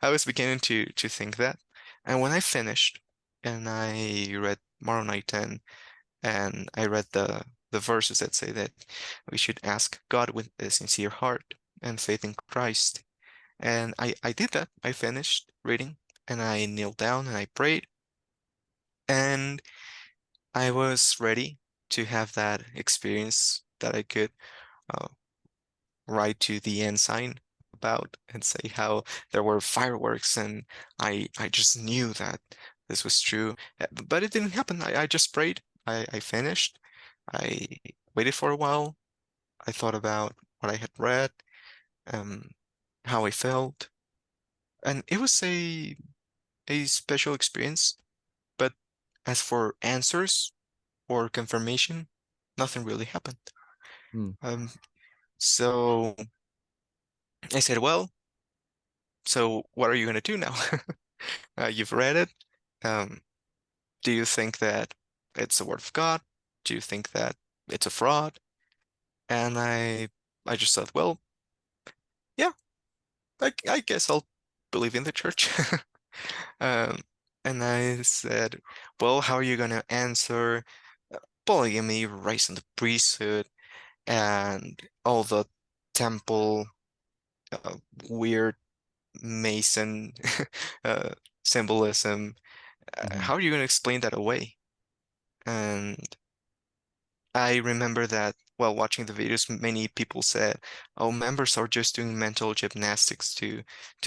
I was beginning to think that. And when I finished and I read Moroni 10 and I read the verses that say that we should ask God with a sincere heart and faith in Christ. And I did that. I finished reading and I kneeled down and I prayed and I was ready to have that experience that I could uh, write to the ensign about and say how there were fireworks and I just knew that this was true. But it didn't happen. I just prayed. I finished. I waited for a while. I thought about what I had read, um, how I felt, and it was a special experience. But as for answers or confirmation, nothing really happened. mm, Um, so I said, well, so what are you going to do now? You've read it. Um, do you think that it's the word of God? Do you think that it's a fraud? And I just thought, well, yeah, I guess I'll believe in the church. Um, and I said, well, how are you going to answer polygamy, raising the priesthood, and all the temple uh, weird Mason uh, symbolism. Hmm. How are you going to explain that away? And I remember that while watching the videos, many people said, "Oh, members are just doing mental gymnastics to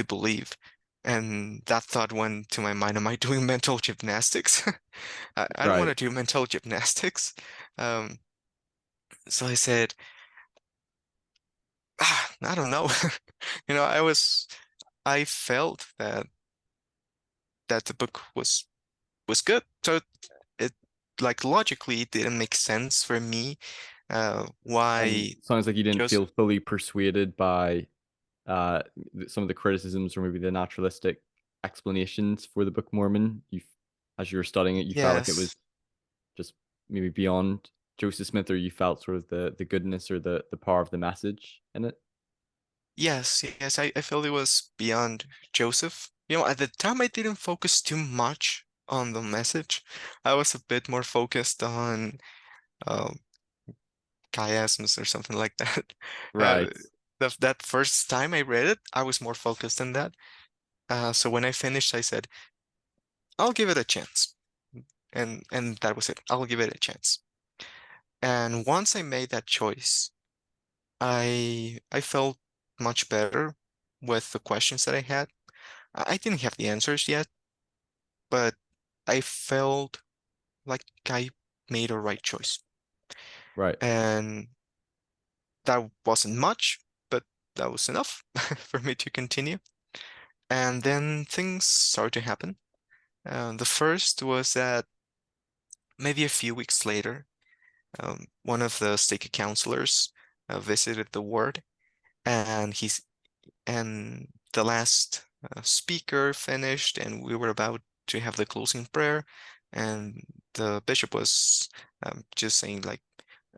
believe." And that thought went to my mind, am I doing mental gymnastics? I don't want to Right. do mental gymnastics. Um, so I said, I don't know. You know, I felt that the book was good. So it like logically it didn't make sense for me And why sounds like you didn't Joseph. feel fully persuaded by uh, some of the criticisms or maybe the naturalistic explanations for the Book of Mormon. As you were studying it, you felt like it was Yes. just maybe beyond Joseph Smith, or you felt sort of the goodness or the power of the message in it. Yes, I felt it was beyond Joseph. You know, at the time I didn't focus too much on the message. I was a bit more focused on um chiasms or something like that. Uh, Right, that first time I read it, I was more focused on that. So when I finished, I said, I'll give it a chance. And that was it. I'll give it a chance. And once I made that choice, I felt much better with the questions that I had. I didn't have the answers yet, but I felt like I made a right choice. right, And that wasn't much, but that was enough for me to continue. And then things started to happen. The first was that maybe a few weeks later, one of the stake counselors visited the ward, and and the last speaker finished, and we were about to have the closing prayer, and the bishop was just saying like,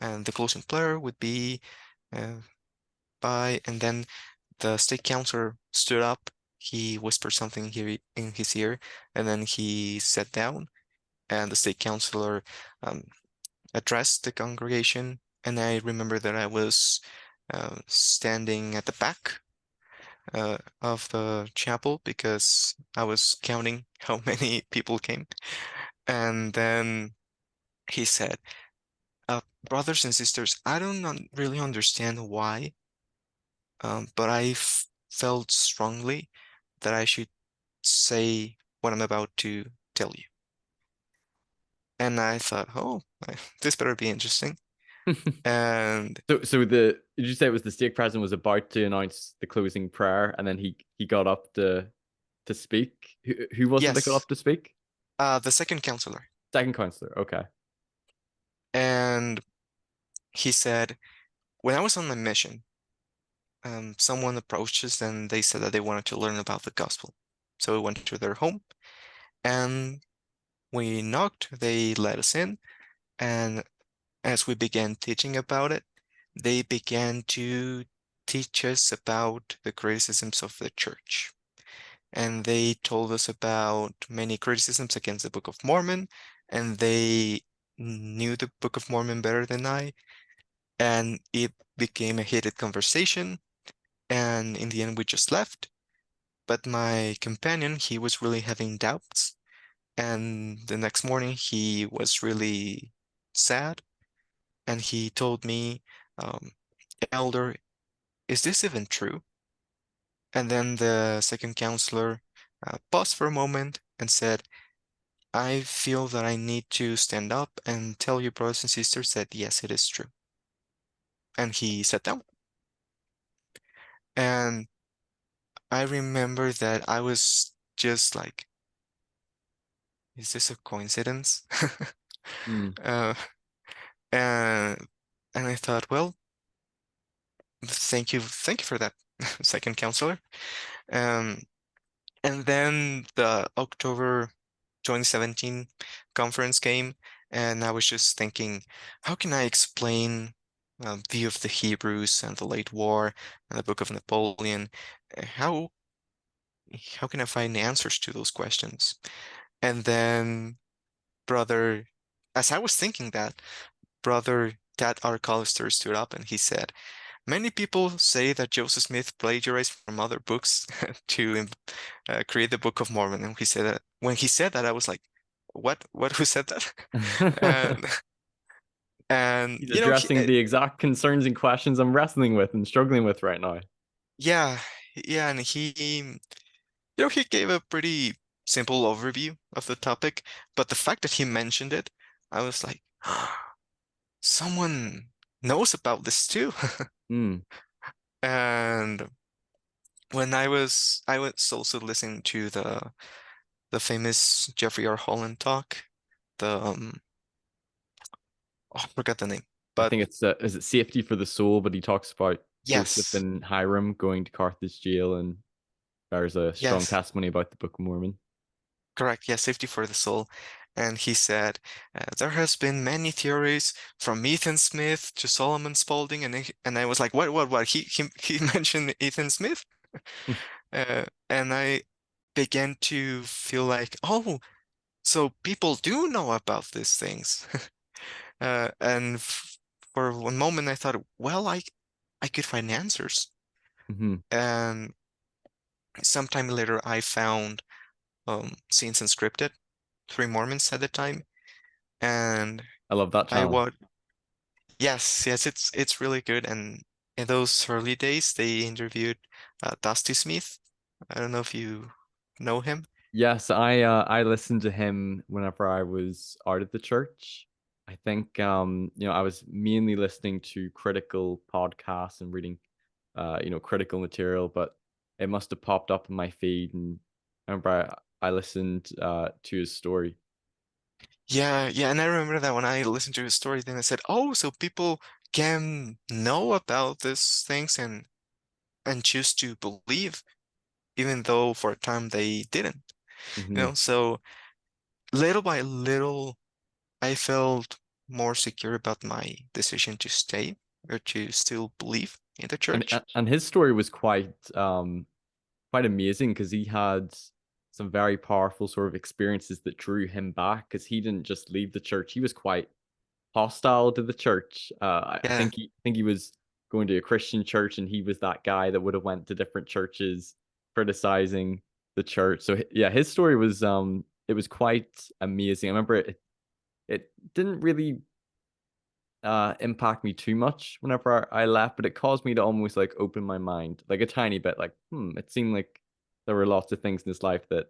and the closing prayer would be uh, by, and then the state counselor stood up. He whispered something here in his ear, and then he sat down, and the state counselor um, addressed the congregation. And I remember that I was standing at the back of the chapel because I was counting how many people came. And then he said, brothers and sisters, I don't really understand why, but felt strongly that I should say what I'm about to tell you. And I thought, oh, this better be interesting. And So did you say it was the stake president was about to announce the closing prayer, and then he got up to speak? Who was it that got yes, up to speak? the second counselor. Second counselor. Okay. And he said, when I was on my mission, someone approached us and they said that they wanted to learn about the gospel. So we went to their home and we knocked, they let us in, and as we began teaching about it, they began to teach us about the criticisms of the church. And they told us about many criticisms against the Book of Mormon, and they knew the Book of Mormon better than I, and it became a heated conversation. And in the end, we just left. But my companion, he was really having doubts. And the next morning, he was really sad. And he told me, um, Elder, is this even true? And then the second counselor paused for a moment and said, I feel that I need to stand up and tell you, brothers and sisters, that yes, it is true. And he sat down. And I remember that I was just like, is this a coincidence? Mm. Uh, and and I thought, well, thank you for that, second counselor. Um, and then the October 2017 conference came, and I was just thinking, how can I explain View of the Hebrews and the Late War and the Book of Napoleon? How can I find answers to those questions? And then brother, as I was thinking that, brother Tad R. Collister stood up and he said, many people say that Joseph Smith plagiarized from other books to create the Book of Mormon. And he said that when he said that, I was like, what? What? Who said that? And and He's you know, addressing the exact concerns and questions I'm wrestling with and struggling with right now. yeah, yeah, and he gave a pretty simple overview of the topic, but the fact that he mentioned it, I was like, someone knows about this too. Hmm. And when I was also listening to the famous Jeffrey R. Holland talk, the oh, I forgot the name, I but think it's is it safety for the soul, but he talks about Joseph yes, and Hiram going to Carthage jail, and there's a strong yes, testimony about the Book of Mormon. correct, yeah, safety for the soul. And he said, there has been many theories from Ethan Smith to Solomon Spaulding, and I was like, what? He mentioned Ethan Smith, and I began to feel like, oh, so people do know about these things. And for one moment, I thought, well, I could find answers. Hmm. And sometime later, I found Scenes Unscripted, Three Mormons at the time, and I love that I channel. was yes, it's really good. And in those early days, they interviewed Dusty Smith. I don't know if you know him. Yes, I listened to him whenever I was out of the church. I think I was mainly listening to critical podcasts and reading critical material, but it must have popped up in my feed, and I remember I listened to his story. Yeah, yeah, and I remember that when I listened to his story, then I said, "Oh, so people can know about these things and choose to believe, even though for a time they didn't." Hmm. So little by little, I felt more secure about my decision to stay or to still believe in the And church. and his story was quite amazing because he had some very powerful sort of experiences that drew him back because he didn't just leave the church. He was quite hostile to the church. I Yeah, think he was going to a Christian church, and he was that guy that would have went to different churches criticizing the church. So yeah, his story was it was quite amazing. I remember it didn't really impact me too much whenever I left, but it caused me to almost like open my mind like a tiny bit. Like, it seemed like there were lots of things in his life that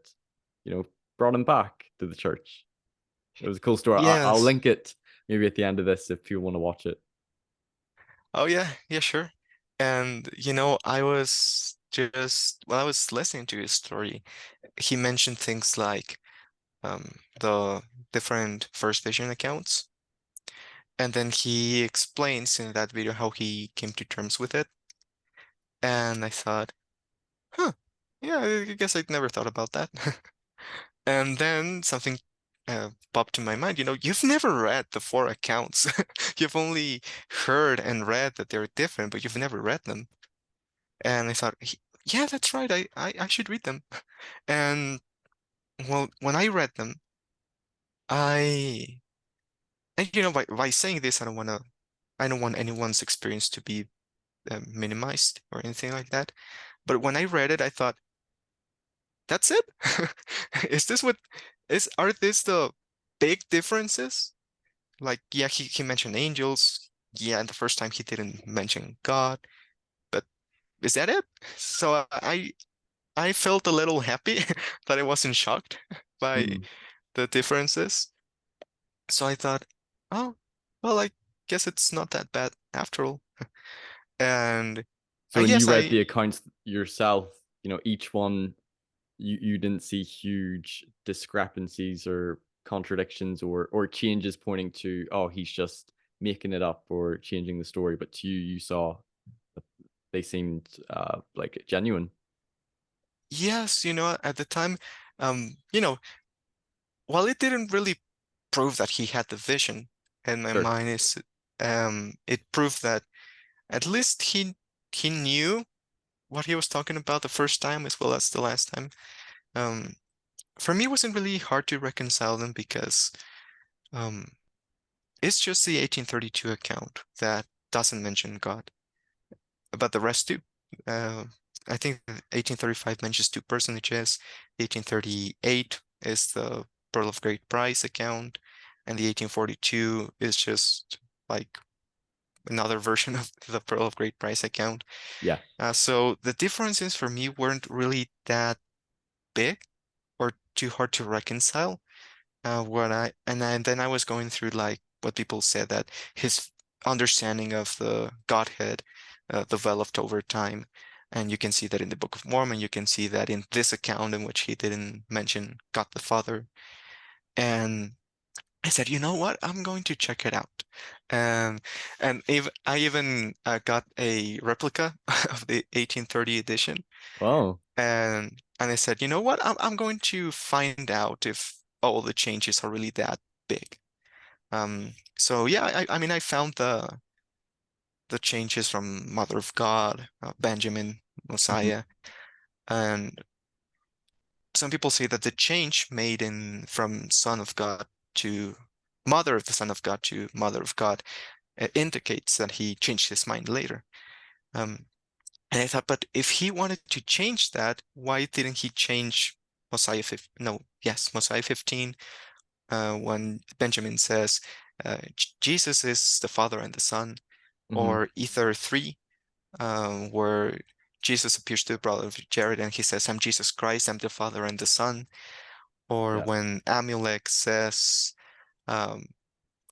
you know brought him back to the church. It was a cool story. I'll yes. link it maybe at the end of this if you want to watch it. Oh yeah, yeah, sure. And I was just while I was listening to his story, he mentioned things like the different First Vision accounts. And then he explains in that video how he came to terms with it. And I thought, huh, yeah, I guess I'd never thought about that. And then something popped in my mind. You've never read the four accounts. You've only heard and read that they're different, but you've never read them. And I thought, yeah, that's right. I should read them. And well, when I read them, I, and by saying this, I don't want anyone's experience to be minimized or anything like that. But when I read it, I thought, that's it? Is this what are these the big differences? Like, yeah, he mentioned angels. Yeah, and the first time he didn't mention God, but is that it? So I felt a little happy that I wasn't shocked by Mm. the differences. So I thought, oh, well, I guess it's not that bad after all. And So I when you guess read I the accounts yourself, each one you didn't see huge discrepancies or contradictions or changes pointing to, oh, he's just making it up or changing the story, but to you you saw that they seemed like genuine. yes, at the time, um, you know, while it didn't really prove that he had the vision, in my Sure. mind is it proved that at least he knew what he was talking about the first time as well as the last time. Um, for me, it wasn't really hard to reconcile them because um, it's just the 1832 account that doesn't mention God. but the rest do. Uh, I think 1835 mentions two personages. 1838 is the Pearl of Great Price account, and the 1842 is just like another version of the Pearl of Great Price account. Yeah. So the differences for me weren't really that big or too hard to reconcile. Then I was going through like what people said that his understanding of the Godhead developed over time. And you can see that in the Book of Mormon. You can see that in this account in which he didn't mention God the Father. And I said, you know what? I'm going to check it out. Um, and I even got a replica of the 1830 edition. Wow. And I said, you know what? I'm going to find out if all the changes are really that big. So yeah, I mean, I found the changes from Mother of God, Benjamin, Hmm. Messiah, and some people say that the change made in from Son of God to Mother of the Son of God to Mother of God indicates that he changed his mind later. Um, and I thought, but if he wanted to change that, why didn't he change Messiah 15? No, yes, Messiah 15, when Benjamin says Jesus is the Father and the Son, Hmm. or Ether 3, where Jesus appears to the brother of Jared and he says, I'm Jesus Christ, I'm the Father and the Son, or Yeah. when Amulek says, um,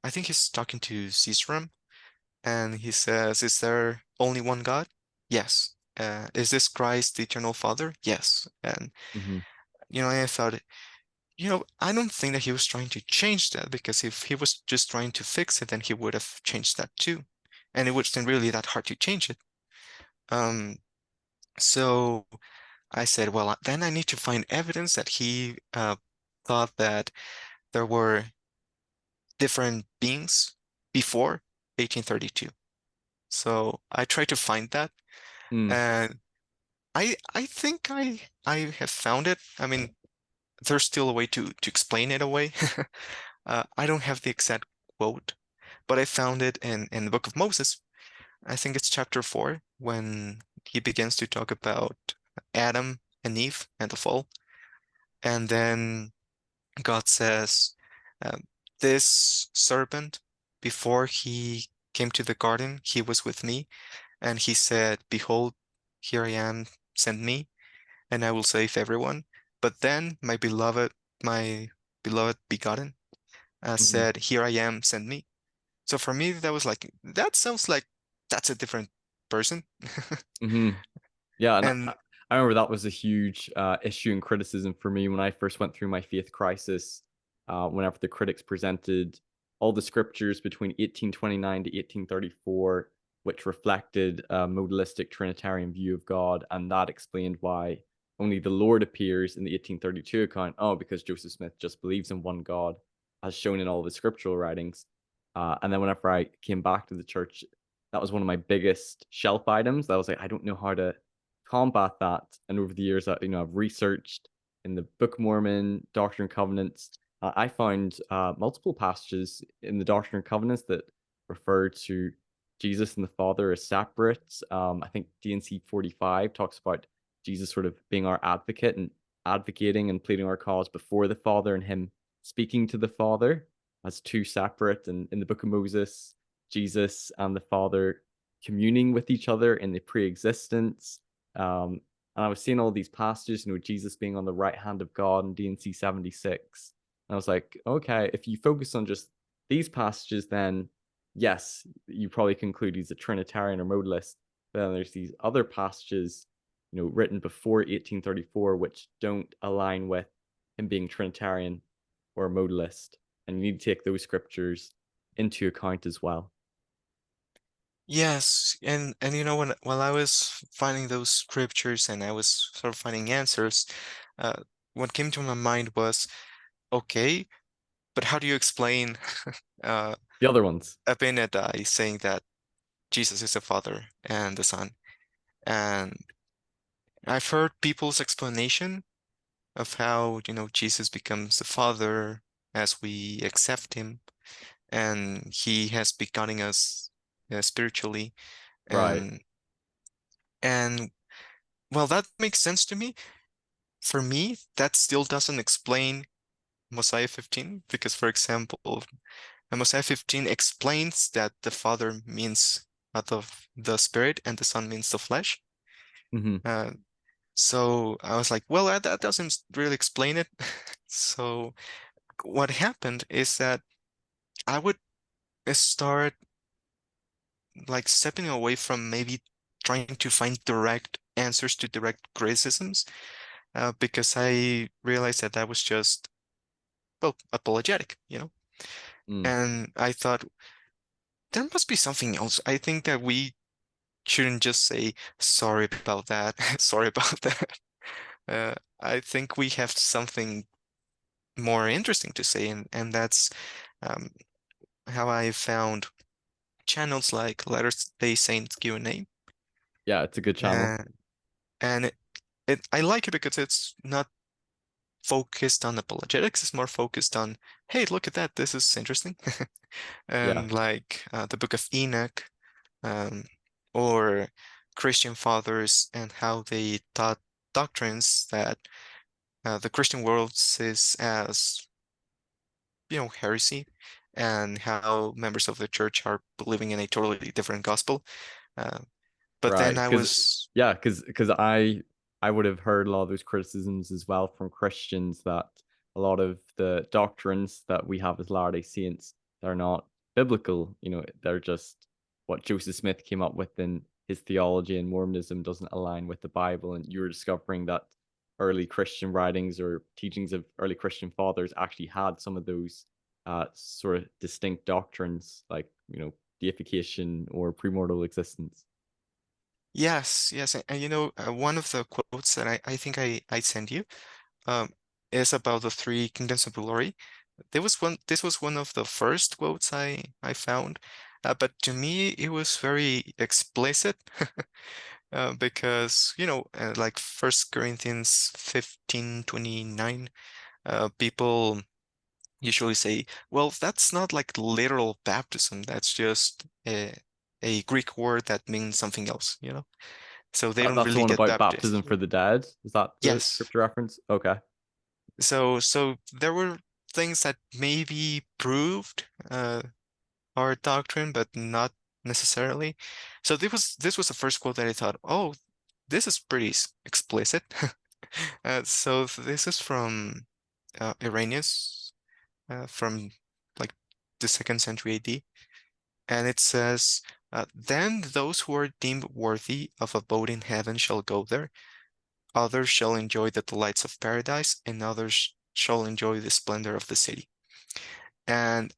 I think he's talking to Caesar, and he says, is there only one God? Yes. Is this Christ the eternal Father? Yes. And, Hmm. I thought, I don't think that he was trying to change that, because if he was just trying to fix it, then he would have changed that too. And it wasn't really that hard to change it. Um, so I said, well, then I need to find evidence that he thought that there were different beings before 1832. So I tried to find that, Mm. and I think I have found it. I mean, there's still a way to explain it away. I don't have the exact quote, but I found it in the Book of Moses. I think it's chapter 4 when he begins to talk about Adam and Eve and the fall. And then God says, um, this serpent, before he came to the garden, he was with me, and he said, behold, here I am, send me, and I will save everyone. But then my beloved begotten, Hmm. said, here I am, send me. So for me, that was like, that sounds like that's a different person. Hmm. Yeah, and And I remember that was a huge issue and criticism for me when I first went through my faith crisis. Whenever the critics presented all the scriptures between 1829 to 1834, which reflected a modalistic Trinitarian view of God, and that explained why only the Lord appears in the 1832 account. Oh, because Joseph Smith just believes in one God, as shown in all the scriptural writings. And then whenever I came back to the church, that was one of my biggest shelf items. That was like, I don't know how to combat that. And over the years, I've researched in the Book of Mormon, Doctrine and Covenants. I found multiple passages in the Doctrine and Covenants that refer to Jesus and the Father as separate. I think D&C 45 talks about Jesus sort of being our advocate and advocating and pleading our cause before the Father, and him speaking to the Father as two separate. And in the Book of Moses, Jesus and the Father communing with each other in the pre-existence. And I was seeing all these passages, Jesus being on the right hand of God in D&C 76. And I was like, okay, if you focus on just these passages, then yes, you probably conclude he's a Trinitarian or modalist. But then there's these other passages, written before 1834, which don't align with him being Trinitarian or a modalist. And you need to take those scriptures into account as well. yes, and when while I was finding those scriptures and I was sort of finding answers, uh, what came to my mind was, okay, but how do you explain uh, The other ones. Abinadi saying that Jesus is the Father and the Son? And I've heard people's explanation of how, Jesus becomes the Father as we accept him, and he has begotten us spiritually. Right. And And well, that makes sense to me. For me, that still doesn't explain Mosiah 15 because, for example, Mosiah 15 explains that the Father means the Spirit and the Son means the flesh. Hmm. Uh, so I was like, well, that doesn't really explain it. So what happened is that I would start like stepping away from maybe trying to find direct answers to direct criticisms, because I realized that that was just, well, apologetic, you know? Mm. And I thought there must be something else. I think that we shouldn't just say sorry about that, sorry about that. I think we have something more interesting to say, and that's um, how I found channels like Letters Day Saint Q&A. Yeah, it's a good channel. Uh, and I like it because it's not focused on apologetics, it's more focused on, hey, look at that, this is interesting. Yeah. And like the Book of Enoch, um, or Christian fathers and how they taught doctrines that the Christian world sees as, heresy, and how members of the church are believing in a totally different gospel. Uh, but then Right. I Because was, yeah, because I would have heard a lot of those criticisms as well from Christians that a lot of the doctrines that we have as Latter-day Saints, they're not biblical. They're just what Joseph Smith came up with in his theology, and Mormonism doesn't align with the Bible. And you were discovering that early Christian writings or teachings of early Christian fathers actually had some of those sort of distinct doctrines, like deification or premortal existence. yes, yes. And one of the quotes that I think I sent you um, is about the three kingdoms of glory. This was one of the first quotes I found, but to me it was very explicit, because like First Corinthians 15:29, people usually say, well, that's not like literal baptism, that's just a Greek word that means something else, so they don't That's the really one get about baptized. baptism for the dead. Is that the Yes. scripture reference? Okay. So there were things that maybe proved our doctrine, but not necessarily. So this was the first quote that I thought, oh, this is pretty explicit. So this is from Irenaeus, from like the second century AD, and it says, "Then those who are deemed worthy of abode in heaven shall go there. Others shall enjoy the delights of paradise, and others shall enjoy the splendor of the city." And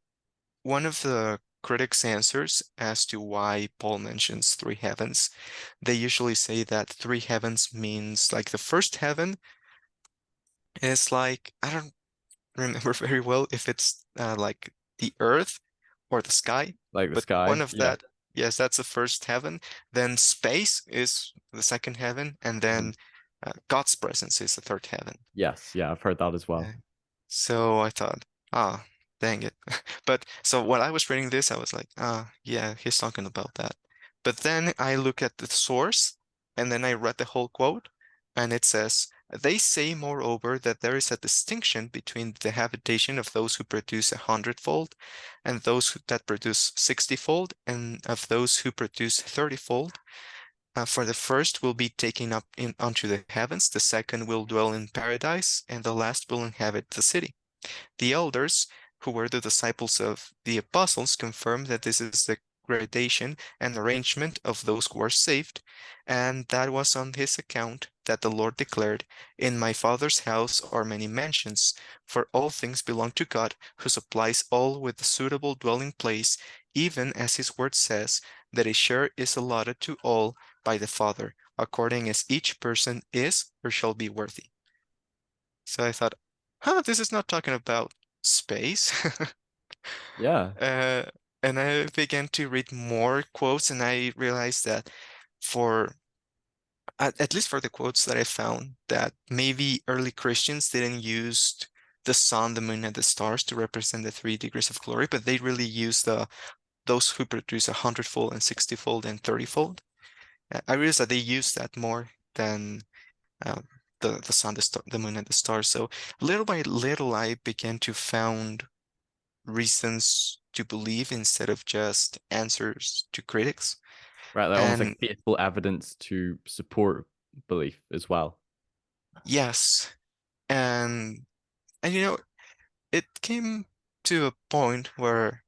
one of the critics' answers as to why Paul mentions three heavens, they usually say that three heavens means like the first heaven is like, I don't remember very well if it's like the earth or the sky, Like the but one sky. of Yeah. that, yes, that's the first heaven. Then space is the second heaven, and Mhm. then God's presence is the third heaven. Yes. Yeah. I've heard that as Uh, well. So I thought, ah, dang it. But so while I was reading this, I was like, yeah, he's talking about that. But then I look at the source, and then I read the whole quote, and it says, they say, moreover, that there is a distinction between the habitation of those who produce 100-fold, and those that produce 60-fold, and of those who produce 30-fold. For the first will be taken up unto the heavens, the second will dwell in paradise, and the last will inhabit the city. The elders, who were the disciples of the apostles, confirm that this is the gradation and arrangement of those who are saved, and that was on his account that the Lord declared, "In my Father's house are many mansions, for all things belong to God, who supplies all with a suitable dwelling place, even as his word says, that a share is allotted to all by the Father, according as each person is or shall be worthy." So I thought, this is not talking about space. Yeah. Uh, and I began to read more quotes, and I realized that for at least for the quotes that I found, that maybe early Christians didn't use the sun, the moon, and the stars to represent the three degrees of glory, but they really used those who produce 100-fold and 60-fold and 30-fold. I realized that they use that more than um, the sun, the moon, and the stars. So little by little, I began to found reasons to believe instead of just answers to critics. Right, like almost like And faithful evidence to support belief as well. yes, and and it came to a point where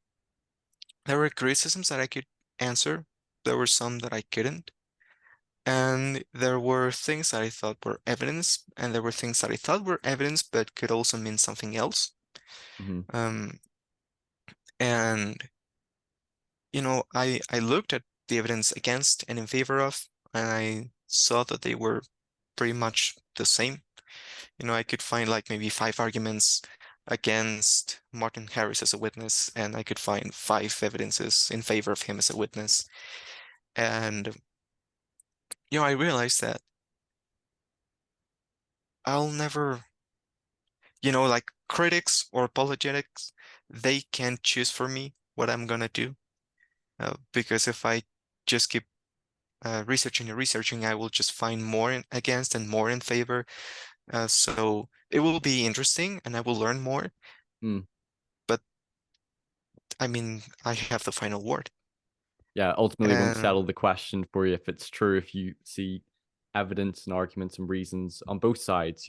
there were criticisms that I could answer. There were some that I couldn't. And there were things that I thought were evidence, and there were things that I thought were evidence, but could also mean something else. Hmm. Um, and I looked at the evidence against and in favor of, and I saw that they were pretty much the same. I could find like maybe five arguments against Martin Harris as a witness, and I could find five evidences in favor of him as a witness. And I realized that I'll never, like critics or apologetics, they can't choose for me what I'm gonna do. Because if I just keep researching and researching, I will just find more against and more in favor. So it will be interesting and I will learn more. Mm. But I mean, I have the final word. Yeah, ultimately won't And settle the question for you if it's true, if you see evidence and arguments and reasons on both sides,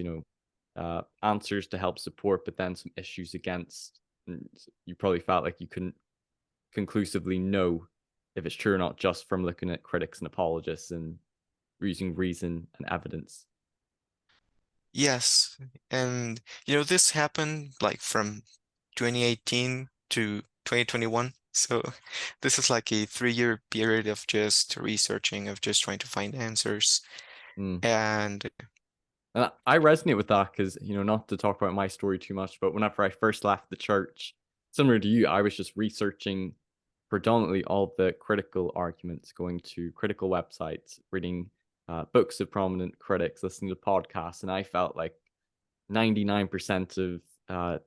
answers to help support, but then some issues against. And you probably felt like you couldn't conclusively know if it's true or not just from looking at critics and apologists and using reason and evidence. yes, and this happened like from 2018 to 2021. So this is like a 3-year period of just researching, of just trying to find answers. Mm. And And I resonate with that because, not to talk about my story too much, but whenever I first left the church, similar to you, I was just researching predominantly all the critical arguments, going to critical websites, reading books of prominent critics, listening to podcasts, and I felt like 99% of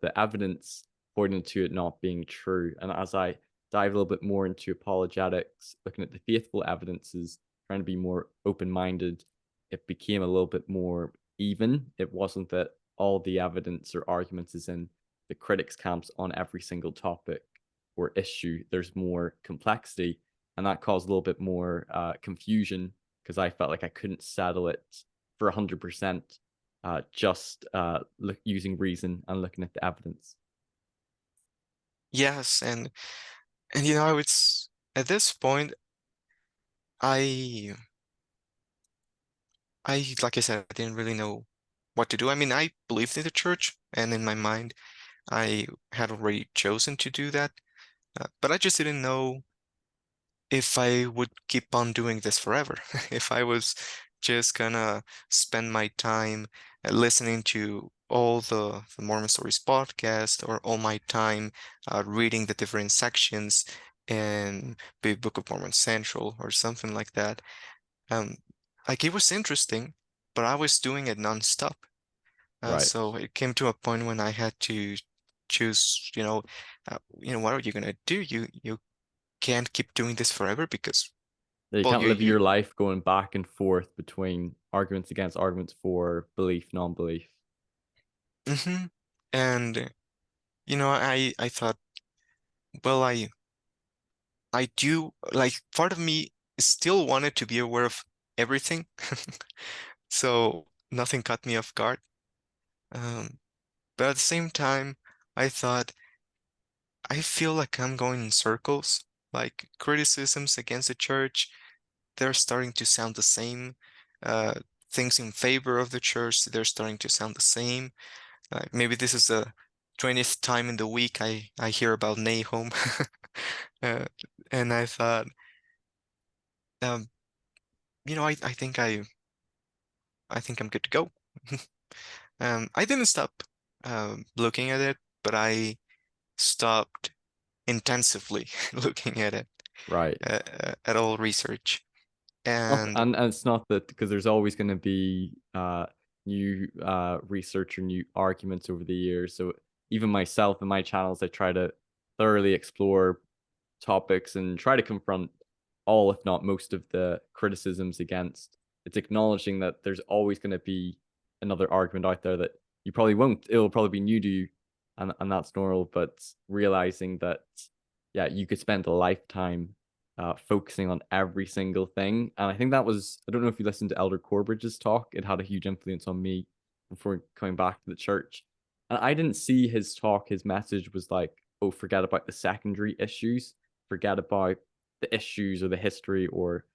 the evidence pointed to it not being true. And as I dive a little bit more into apologetics, looking at the faithful evidences, trying to be more open minded, it became a little bit more even. It wasn't that all the evidence or arguments is in the critics' camps on every single topic or issue. There's more complexity, and that caused a little bit more confusion because I felt like I couldn't settle it for 100% just using reason and looking at the evidence. yes, and it's at this point, I like I said, I didn't really know what to do. I mean, I believed in the church, and in my mind, I had already chosen to do that, but I just didn't know if I would keep on doing this forever. If I was just gonna spend my time listening to all the Mormon Stories podcast, or all my time reading the different sections in the Book of Mormon Central or something like that. Um, like it was interesting, but I was doing it nonstop. Right. So it came to a point when I had to choose, what are you gonna do? You can't keep doing this forever because, Yeah, you well, can't you live you your life going back and forth between arguments against arguments for belief, non-belief. hmm And I thought, well, I do, like, part of me still wanted to be aware of everything, so nothing caught me off guard. But at the same time, I thought, I feel like I'm going in circles. Like criticisms against the church, they're starting to sound the same. Uh, Things in favor of the church, they're starting to sound the same. Maybe this is the 20th time in the week I hear about Nahum. Uh, and I thought, um, I think I'm good to go. I didn't stop looking at it, but I stopped intensively looking at it, Right. at all research. Not, And and it's not that because there's always going to be new research or new arguments over the years. So even myself and my channels, I try to thoroughly explore topics and try to confront all, if not most, of the criticisms against. It's acknowledging that there's always going to be another argument out there that you probably won't. It'll probably be new to you, and that's normal. But realizing that, yeah, you could spend a lifetime focusing on every single thing. And I think that was, I don't know if you listened to Elder Corbridge's talk. It had a huge influence on me before coming back to the church. And I didn't see his talk, his message was like, oh, forget about the secondary issues, forget about the issues or the history or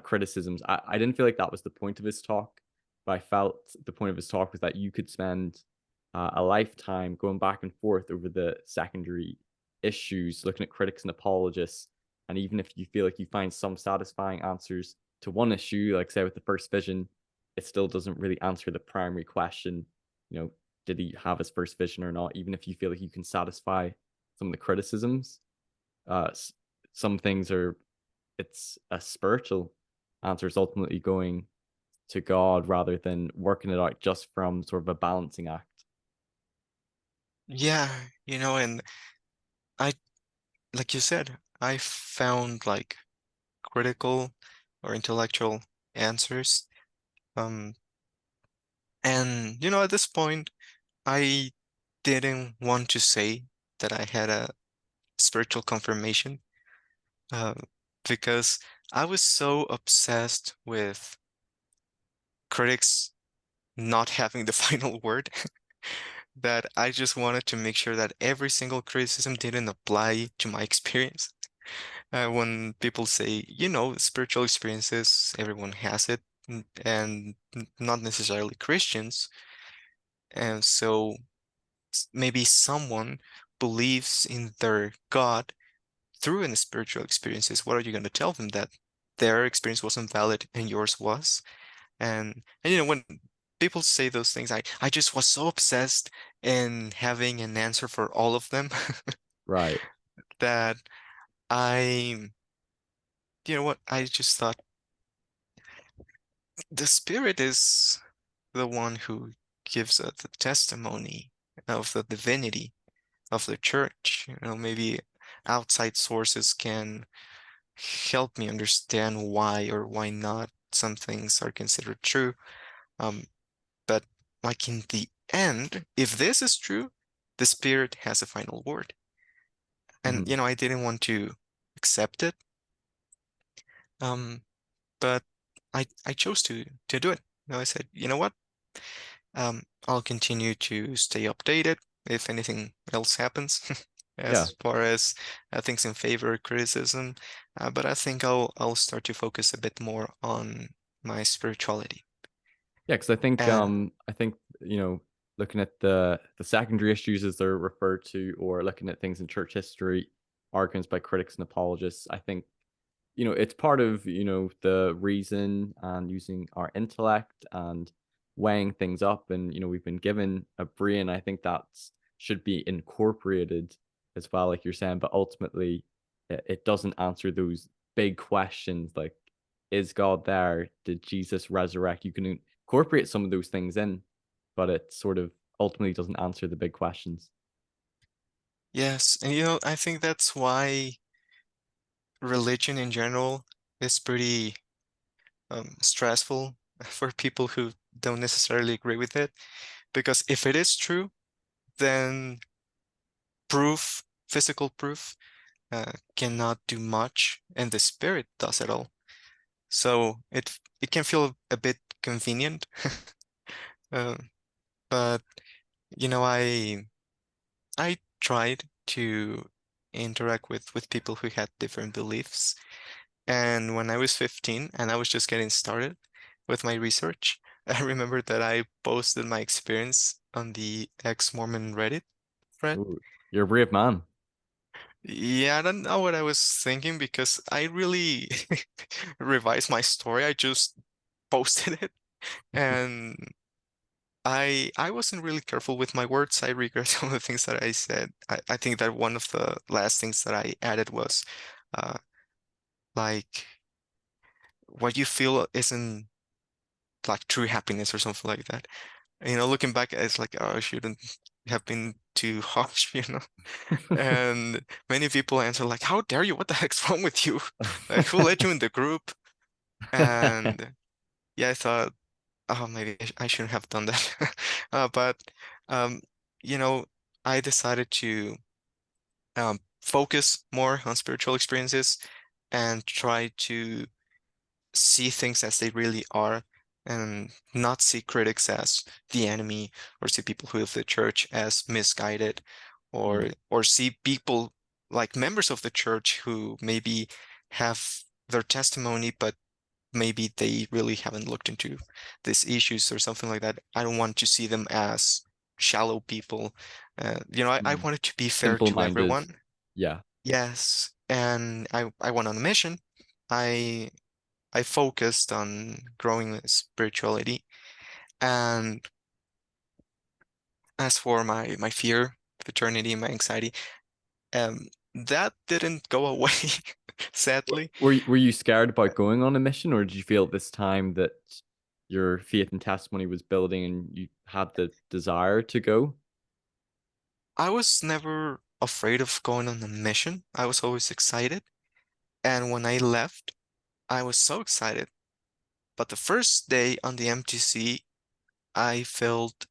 criticisms. I didn't feel like that was the point of his talk, but I felt the point of his talk was that you could spend a lifetime going back and forth over the secondary issues, looking at critics and apologists. And even if you feel like you find some satisfying answers to one issue, like say with the first vision, it still doesn't really answer the primary question. You know, did he have his first vision or not? Even if you feel like you can satisfy some of the criticisms, uh, some things are, it's a spiritual answer. It's ultimately going to God rather than working it out just from sort of a balancing act. Yeah, and I, like you said, I found like critical or intellectual answers. Um, and at this point, I didn't want to say that I had a spiritual confirmation, uh, because I was so obsessed with critics not having the final word that I just wanted to make sure that every single criticism didn't apply to my experience. When people say, spiritual experiences, everyone has it, and not necessarily Christians. And so maybe someone believes in their God through an spiritual experiences. What are you going to tell them, that their experience wasn't valid and yours was? And when people say those things, I just was so obsessed in having an answer for all of them Right. that I, what, I just thought the Spirit is the one who gives us the testimony of the divinity of the church. Maybe outside sources can help me understand why or why not some things are considered true. Um, but like in the end, if this is true, the Spirit has a final word. And Mhm. I didn't want to accept it. Um, but I chose to do it. I said, you know what? I'll continue to stay updated if anything else happens, Yeah. as far as things in favor, criticism. But I think I'll start to focus a bit more on my spirituality. Yeah, because And I think, looking at the secondary issues as they're referred to, or looking at things in church history, arguments by critics and apologists, I think, it's part of, the reason and using our intellect and weighing things up. And, we've been given a brain. I think that's should be incorporated as well, like you're saying, but ultimately it doesn't answer those big questions like, is God there? Did Jesus resurrect? You can incorporate some of those things in, but it sort of ultimately doesn't answer the big questions. yes, and I think that's why religion in general is pretty stressful for people who don't necessarily agree with it. Because if it is true, then proof, physical proof, cannot do much, and the spirit does it all. So it can feel a bit convenient, uh, but I tried to interact with people who had different beliefs. And when I was 15 and I was just getting started with my research, I remember that I posted my experience on the ex-Mormon Reddit thread. Ooh, you're a brave man. Yeah, I don't know what I was thinking because I really revised my story. I just posted it, and I wasn't really careful with my words. I regret some of the things that I said. I think that one of the last things that I added was uh like what you feel isn't like true happiness or something like that. Looking back, it's like, oh, I shouldn't. have been too harsh, And many people answer like, "How dare you? What the heck's wrong with you? Like, who let you in the group?" And yeah, I thought, oh, maybe I shouldn't have done that. But um, you know, I decided to focus more on spiritual experiences and try to see things as they really are and not see critics as the enemy or see people who leave the church as misguided Mm, or see people like members of the church who maybe have their testimony but maybe they really haven't looked into these issues or something like that. I don't want to see them as shallow people. I mm. want it to be fair to Simple-minded. everyone. Yeah. Yes, and I went on a mission. I I focused on growing my spirituality. And as for my fear, fraternity, my anxiety, that didn't go away, sadly. Were you scared about going on a mission, or did you feel at this time that your faith and testimony was building and you had the desire to go? I was never afraid of going on a mission. I was always excited. And when I left, I was so excited. But the first day on the MTC, I felt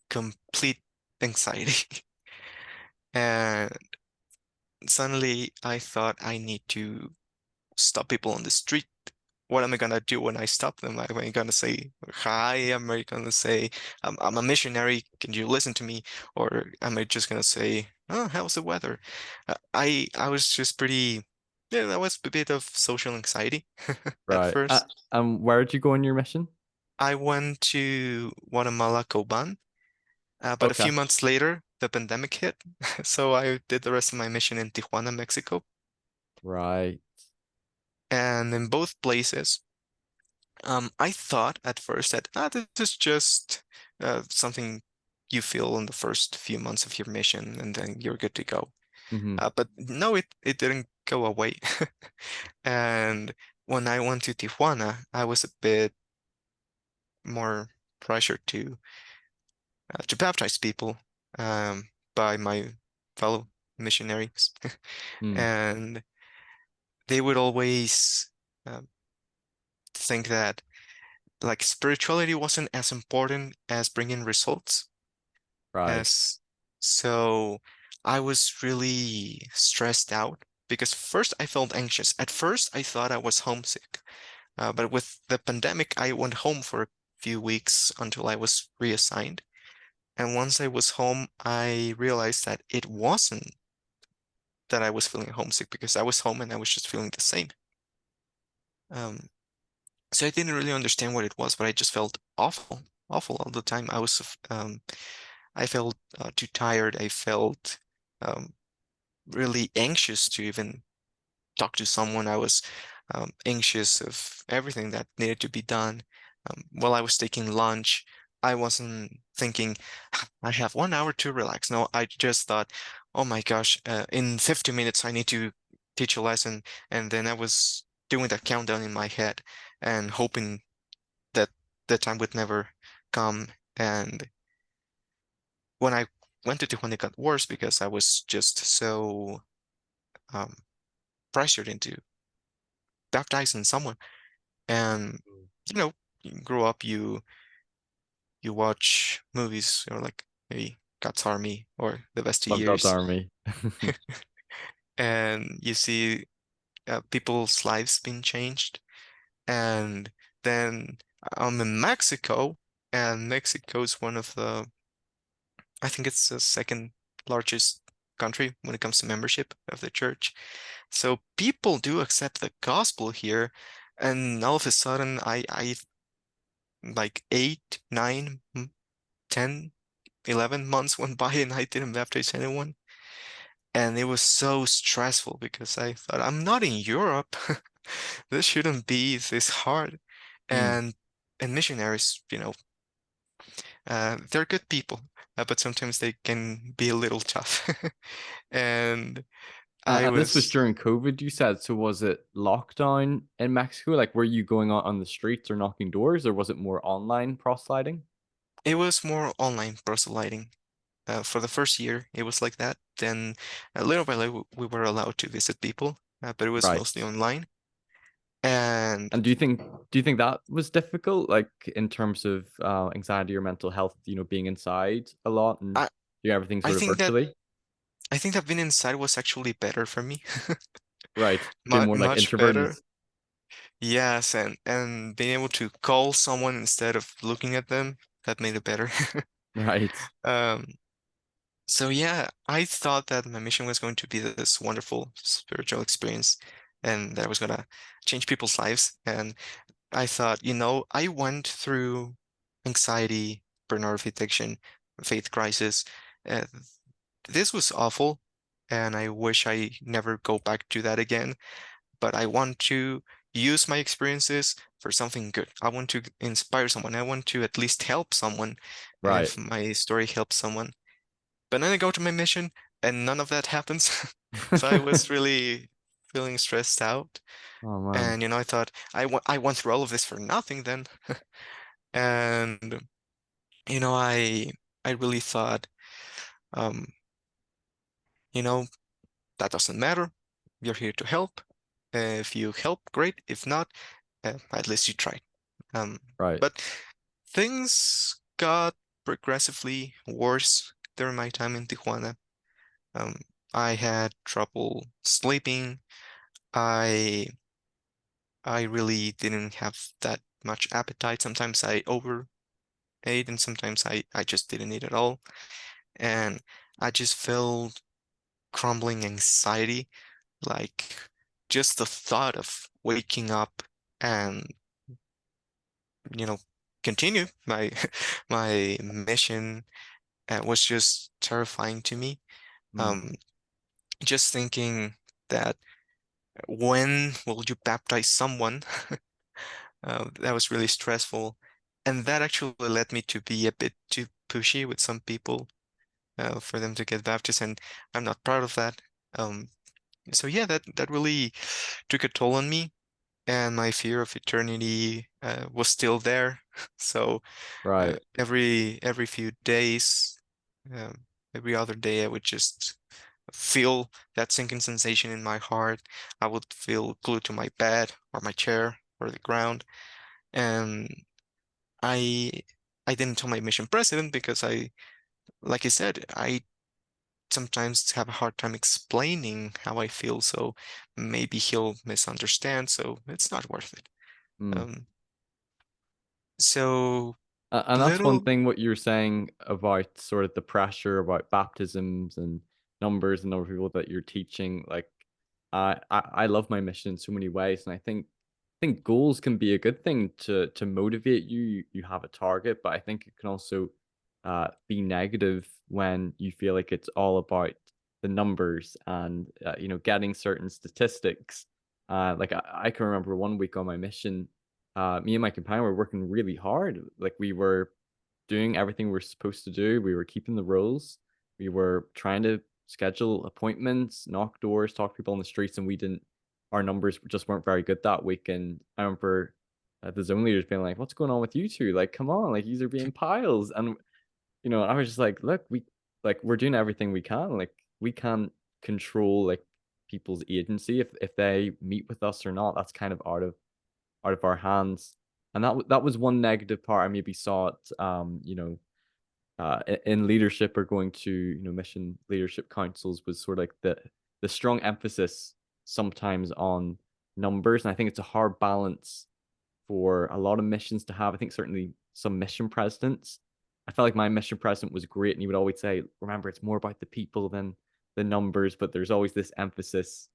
complete anxiety. And suddenly I thought I need to stop people on the street. What am I gonna do when I stop them? Am I gonna say hi? Am I gonna say I'm a missionary? Can you listen to me? Or am I just gonna say, oh, how's the weather? I was just pretty, yeah, that was a bit of social anxiety at Right. first. Where did you go on your mission? I went to Guatemala, Coban, but a Okay. few months later, the pandemic hit, so I did the rest of my mission in Tijuana, Mexico, Right. and in both places. I thought at first that this is just something you feel in the first few months of your mission, and then you're good to go. Hmm. But no, it didn't go away. And when I went to Tijuana, I was a bit more pressured to baptize people by my fellow missionaries, Mm. and they would always think that like spirituality wasn't as important as bringing results. Right. As so I was really stressed out because first I felt anxious. At first I thought I was homesick. But with the pandemic, I went home for a few weeks until I was reassigned. And once I was home, I realized that it wasn't that I was feeling homesick because I was home and I was just feeling the same. Um, so I didn't really understand what it was, but I just felt awful, awful all the time. I felt too tired. I felt um, really anxious to even talk to someone. I was anxious of everything that needed to be done. While I was taking lunch, I wasn't thinking, I have 1 hour to relax. No, I just thought, oh my gosh, in 50 minutes, I need to teach a lesson. And then I was doing that countdown in my head and hoping that the time would never come. And when I went to Tijuana, it got worse because I was just so um, pressured into baptizing someone. And you grow up, you watch movies or like maybe God's Army or The Best Love God's Years, Army. and you see people's lives being changed. And then I'm in Mexico, and Mexico is one of I think it's the second largest country when it comes to membership of the church. So people do accept the gospel here, and all of a sudden, I like 8, 9, 10, 11 months went by and I didn't baptize anyone. And it was so stressful because I thought, I'm not in Europe. This shouldn't be this hard. Mm. And missionaries, they're good people, but sometimes they can be a little tough. And I And this was was, during COVID, you said. So was it lockdown in Mexico? Like, were you going out on the streets or knocking doors, or was it more online proselyting? it was more online proselyting. For the first year, it was like that. Then, little by little, we were allowed to visit people, but it was Right. mostly online. And And do you think that was difficult, like in terms of anxiety or mental health, being inside a lot and I, doing everything I sort of think that virtually? I think that being inside was actually better for me. Right. Being Much more like much introverted. better. Yes, and being able to call someone instead of looking at them, that made it better. Right. Um, so yeah, I thought that my mission was going to be this wonderful spiritual experience and that was gonna change people's lives. And I thought, I went through anxiety, pornography addiction, faith crisis. Uh, this was awful, and I wish I never go back to that again. But I want to use my experiences for something good. I want to inspire someone. I want to at least help someone Right. if my story helps someone. But then I go to my mission and none of that happens. So I was really feeling stressed out. Oh man. And I thought I went through all of this for nothing then. And I really thought, um, you know, that doesn't matter. You're here to help. If you help, great. If not, at least you tried. Um, Right. but things got progressively worse during my time in Tijuana. Um, I had trouble sleeping. I I really didn't have that much appetite. Sometimes I overate and sometimes I just didn't eat at all. And I just felt crumbling anxiety, like just the thought of waking up and, you know, continue my my mission was just terrifying to me. Mm. Um, just thinking that when will you baptize someone? That was really stressful. And that actually led me to be a bit too pushy with some people for them to get baptized, and I'm not proud of that. Um, so yeah, that really took a toll on me, and my fear of eternity was still there. So Right. every few days, um, every other day, I would just feel that sinking sensation in my heart. I would feel glued to my bed or my chair or the ground, and I I didn't tell my mission president because like I said, I sometimes have a hard time explaining how I feel, so maybe he'll misunderstand, so it's not worth it. Mm. Um, so And that's one little, thing what you were saying about sort of the pressure about baptisms and numbers and number of people that you're teaching. Like, I love my mission in so many ways, and I think goals can be a good thing to motivate you. You have a target, but I think it can also be negative when you feel like it's all about the numbers and getting certain statistics. Like I can remember one week on my mission, me and my companion were working really hard. Like we were doing everything we're supposed to do. We were keeping the rules. We were trying to schedule appointments, knock doors, talk to people on the streets, and we didn't. Our numbers just weren't very good that week. And I remember the zone leaders being like, "What's going on with you two? Like, come on, like these are being piles." And I was just like, "Look, we're doing everything we can. Like, we can't control like people's agency if they meet with us or not. That's kind of out of our hands." And that was one negative part I maybe saw it. In leadership or going to mission leadership councils was sort of like the strong emphasis sometimes on numbers, and I think it's a hard balance for a lot of missions to have. I think certainly some mission presidents. I felt like my mission president was great, and he would always say, "Remember, it's more about the people than the numbers." But there's always this emphasis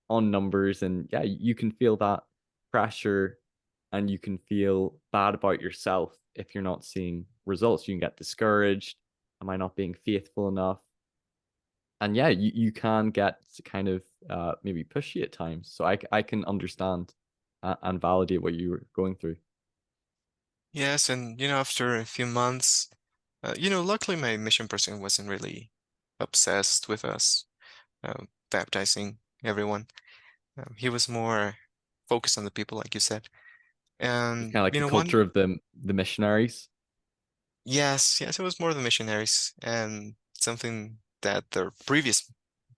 on numbers, and yeah, you can feel that pressure and you can feel bad about yourself if you're not seeing results. You can get discouraged. Am I not being faithful enough? And yeah, you can get kind of maybe pushy at times. So I can understand and validate what you were going through. yes, and after a few months, luckily my mission president wasn't really obsessed with us baptizing everyone. He was more focused on the people, like you said. It's And kind of like the one, culture of the missionaries. yes, yes, it was more the missionaries, and something that the previous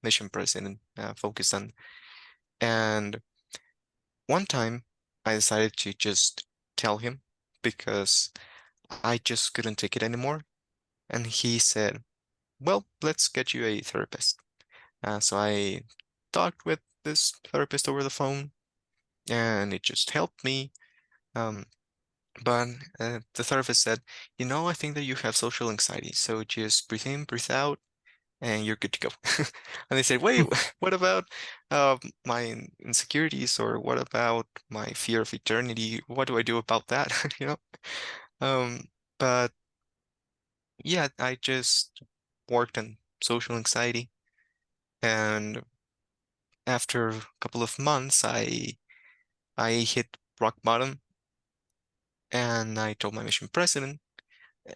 mission president focused on. And one time I decided to just tell him because I just couldn't take it anymore. And he said, well, let's get you a therapist. So I talked with this therapist over the phone, and it just helped me. Um, but the therapist said, I think that you have social anxiety. So just breathe in, breathe out, and you're good to go. And they said, wait, what about my insecurities, or what about my fear of eternity? What do I do about that? You know? Um, but yeah, I just worked on social anxiety, and after a couple of months, I hit rock bottom, and I told my mission president.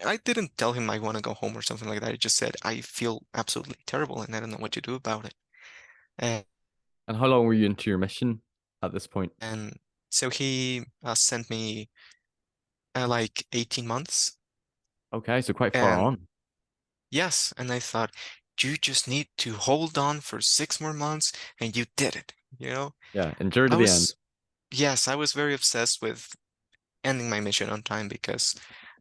I didn't tell him I want to go home or something like that. I just said I feel absolutely terrible and I don't know what to do about it. And, And how long were you into your mission at this point? and so he sent me like 18 months. Okay, so quite far And on. yes, and I thought, you just need to hold on for 6 more months, and you did it. Yeah, endure to I the end. was, yes, I was very obsessed with ending my mission on time because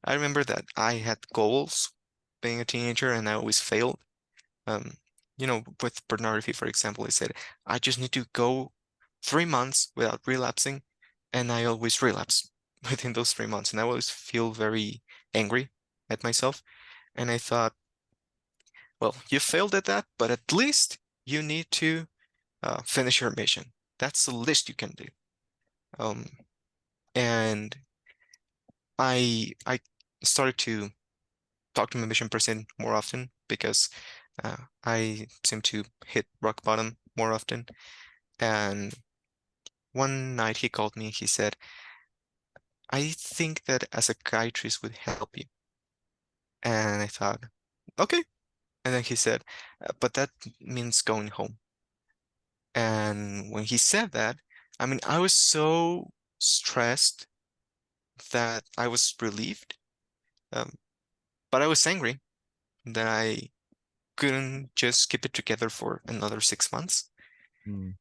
I remember that I had goals being a teenager and I always failed. Um, with pornography, for example, I said, I just need to go 3 months without relapsing, and I always relapse within those 3 months, and I always feel very angry at myself. And I thought, well, you failed at that, but at least you need to finish your mission. That's the least you can do. Um, and I started to talk to my mission person more often because I seem to hit rock bottom more often. And one night he called me. He said, I think that a psychiatrist would help you. And I thought, okay. And then he said, but that means going home. And when he said that, I mean, I was so stressed that I was relieved, um, but I was angry that I couldn't just keep it together for another 6 months. Mm.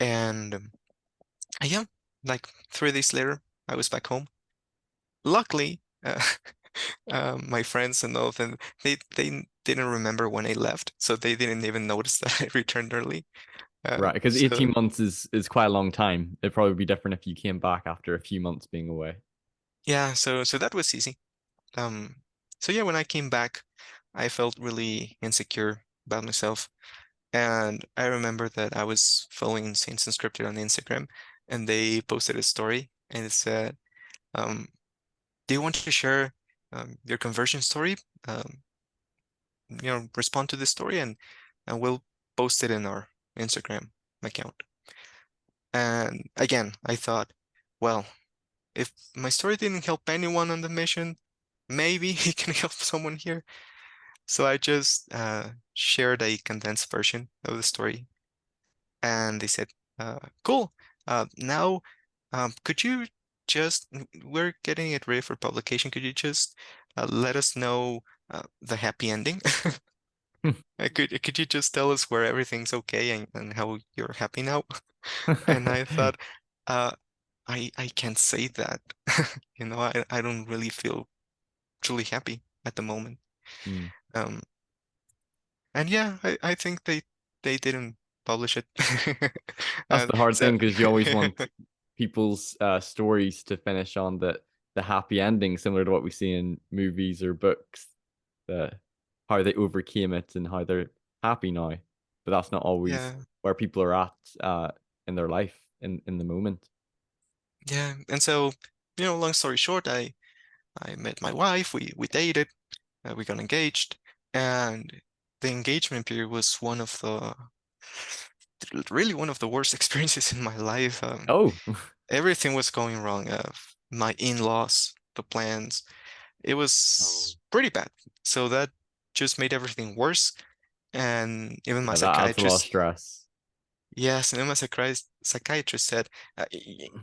And yeah, like 3 days later, I was back home. Luckily, my friends and all of them, they didn't remember when I left, so they didn't even notice that I returned early. Right, because So 18 months is quite a long time. It'd probably be different if you came back after a few months being away. yeah, so that was easy. Um, so yeah, when I came back, I felt really insecure about myself. And I remember that I was following Saints Unscripted on Instagram, and they posted a story, and it said, um, "Do you want to share your conversion story? Um, respond to this story, and we'll post it in our Instagram account." And again, I thought, well, if my story didn't help anyone on the mission, maybe it can help someone here. So I just shared a condensed version of the story, and they said, "Cool. Now, could you just, we're getting it ready for publication. Could you just let us know the happy ending? Could you just tell us where everything's okay and how you're happy now?" And I thought, uh, I can't say that. I don't really feel truly happy at the moment. Mm. Um, and yeah, I think they didn't publish it. That's And the hard so thing because you always want people's stories to finish on the happy ending, similar to what we see in movies or books, the how they overcame it and how they're happy now. But that's not always yeah, where people are at in their life in the moment. yeah. And so, long story short, I met my wife, we dated, we got engaged, and the engagement period was really one of the worst experiences in my life. Oh, Everything was going wrong. My in-laws, the plans, it oh, was pretty bad. So that just made everything worse. And even my yeah, that adds a lot of psychiatrist, stress. yes, and then my psychiatrist said,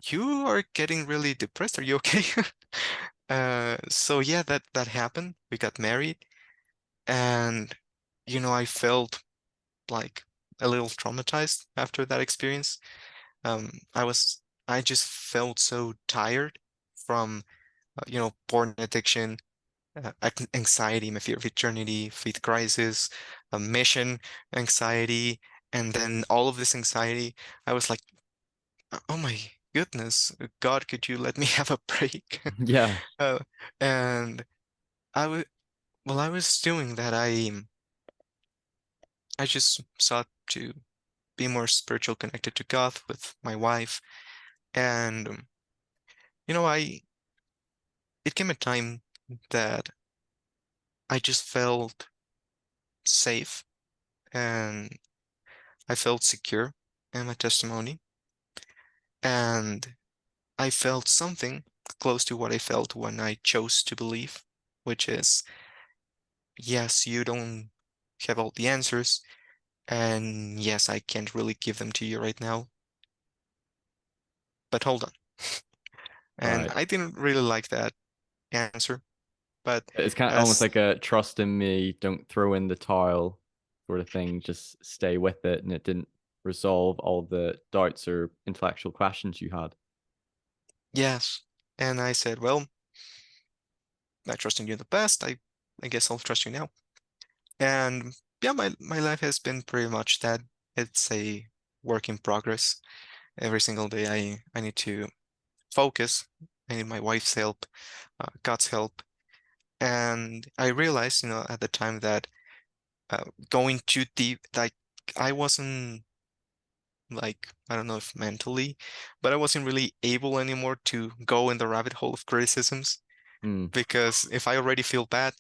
"You are getting really depressed. Are you okay?" So yeah, that happened. We got married, And, I felt like a little traumatized after that experience. I was, I just felt so tired from, porn addiction, anxiety, my fear of eternity, faith crisis, mission anxiety, and then all of this anxiety. I was like, oh my goodness, God, could you let me have a break? Yeah. Uh, and I was, while I was doing that, I just sought to be more spiritual connected to God with my wife. And, it came a time that I just felt safe and I felt secure in my testimony. And I felt something close to what I felt when I chose to believe, which is, yes, you don't have all the answers. And yes, I can't really give them to you right now, but hold on. And Right. I didn't really like that answer, but It's kind of almost as like a trust in me, don't throw in the towel sort of thing. Just stay with it. And it didn't resolve all the doubts or intellectual questions you had. yes. And I said, well, I trust in you the best. I guess I'll trust you now. And yeah, my life has been pretty much that. It's a work in progress. Every single day I need to focus. I need my wife's help, God's help. And I realized, at the time that going too deep, like I wasn't like, I don't know if mentally, but I wasn't really able anymore to go in the rabbit hole of criticisms Mm. because if I already feel bad,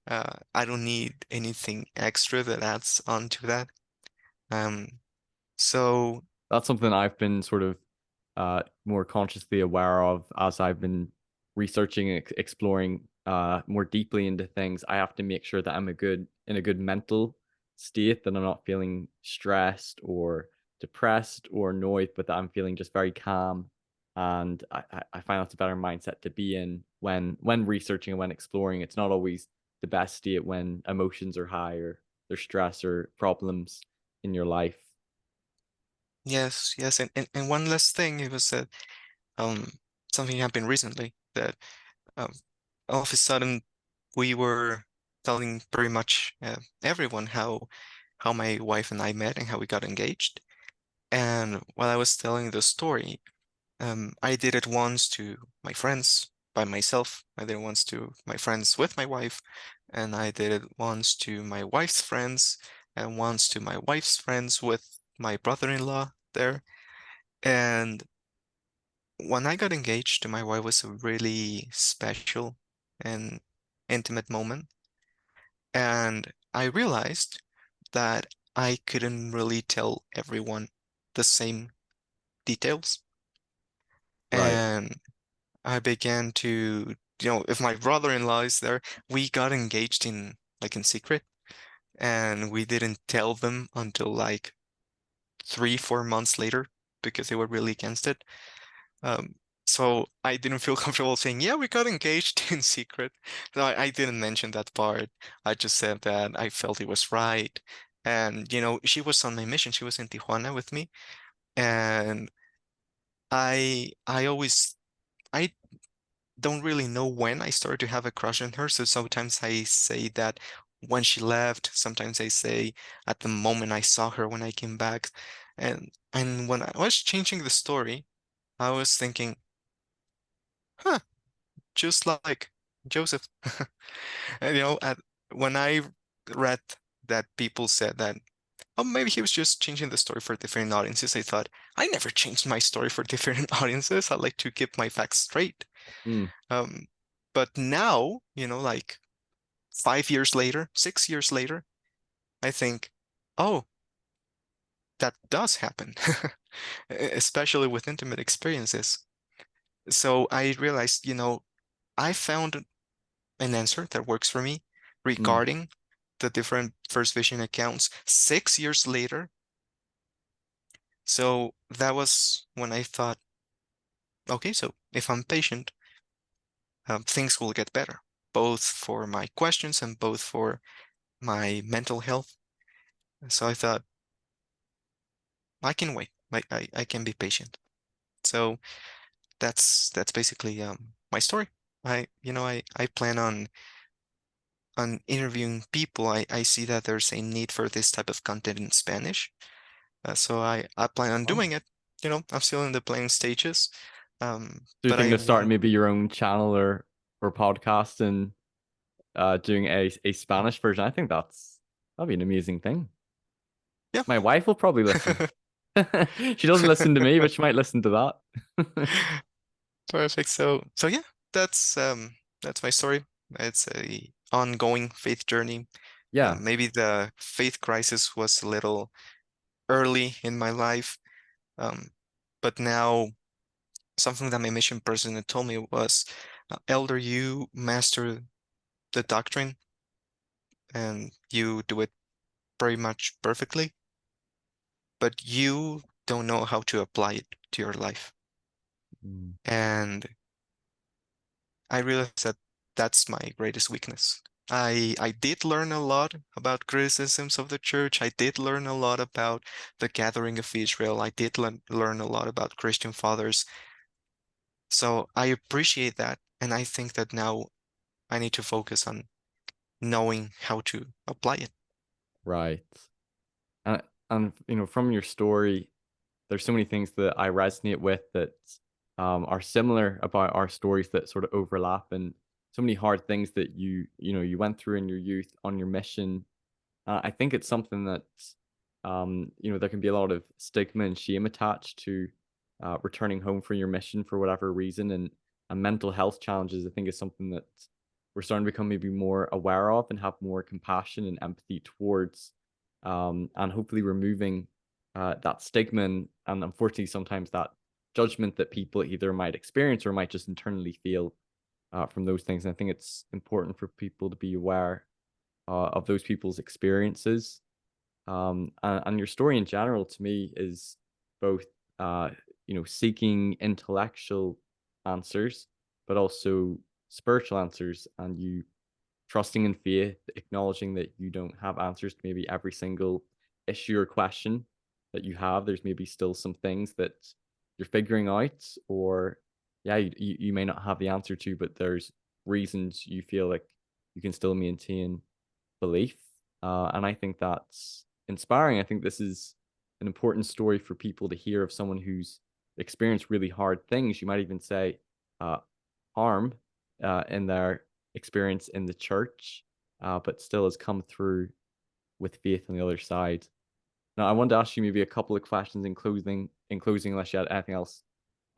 I don't need anything extra that adds on to that. Um, so That's something I've been sort of more consciously aware of as I've been researching and exploring more deeply into things. I have to make sure that I'm in a good mental state, that I'm not feeling stressed or depressed or annoyed, but that I'm feeling just very calm. And I find that's a better mindset to be in when researching and when exploring. It's not always the best state when emotions are high or there's stress or problems in your life. yes, yes, and one last thing, it was that um something happened recently that um, all of a sudden we were telling pretty much everyone how my wife and I met and how we got engaged. And while I was telling the story, I did it once to my friends by myself. I did it once to my friends with my wife, and I did it once to my wife's friends, and once to my wife's friends with my brother-in-law there. And when I got engaged to my wife was a really special and intimate moment. And I realized that I couldn't really tell everyone the same details. Right. And I began to, if my brother-in-law is there, we got engaged in secret, and we didn't tell them until like 3, 4 months later because they were really against it. Um, so I didn't feel comfortable saying, yeah, we got engaged in secret. So I didn't mention that part. I just said that I felt it was right. And, she was on my mission. She was in Tijuana with me. And I don't really know when I started to have a crush on her. So sometimes I say that when she left, sometimes I say at the moment I saw her when I came back. And when I was changing the story, I was thinking, huh, just like Joseph. And, when I read that people said that, oh, maybe he was just changing the story for different audiences, I thought, I never changed my story for different audiences. I like to keep my facts straight. Mm. Um, but now, like 5 years later, 6 years later, I think, oh, that does happen, especially with intimate experiences. So I realized, I found an answer that works for me Mm. regarding the different First Vision accounts 6 years later. So that was when I thought, okay, so if I'm patient, things will get better. both for my questions and both for my mental health. So I thought I can wait. I can be patient. So that's basically my story. I plan on interviewing people. I see that there's a need for this type of content in Spanish. So I plan on Oh. doing it. I'm still in the planning stages. So you But think I of starting want, maybe your own channel or podcast and doing a Spanish version? I think that'd be an amazing thing. yeah. My wife will probably listen. She doesn't listen to me, but she might listen to that. Perfect. So yeah, that's my story. It's a ongoing faith journey. Yeah, Maybe the faith crisis was a little early in my life, um, but now something that my mission president told me was, Elder, you master the doctrine and you do it pretty much perfectly, but you don't know how to apply it to your life. mm, And I realized that that's my greatest weakness. I did learn a lot about criticisms of the church. I did learn a lot about the gathering of Israel. I did learn a lot about Christian fathers. So I appreciate that. And I think that now I need to focus on knowing how to apply it. right. And from your story, there's so many things that I resonate with that are similar about our stories that sort of overlap, and so many hard things that you went through in your youth on your mission. I think it's something that there can be a lot of stigma and shame attached to returning home from your mission for whatever reason, and mental health challenges. I think is something that we're starting to become maybe more aware of and have more compassion and empathy towards, and hopefully removing that stigma and unfortunately sometimes that judgment that people either might experience or might just internally feel from those things. And I think it's important for people to be aware of those people's experiences. And your story in general to me is both, uh, seeking intellectual answers, but also spiritual answers, and you trusting in faith, acknowledging that you don't have answers to maybe every single issue or question that you have. There's maybe still some things that you're figuring out, or yeah, you may not have the answer to, but there's reasons you feel like you can still maintain belief. And I think that's inspiring. I think this is an important story for people to hear of someone who's experienced really hard things. You might even say uh, harm in their experience in the church, but still has come through with faith on the other side. Now, I wanted to ask you maybe a couple of questions in closing. Unless you had anything else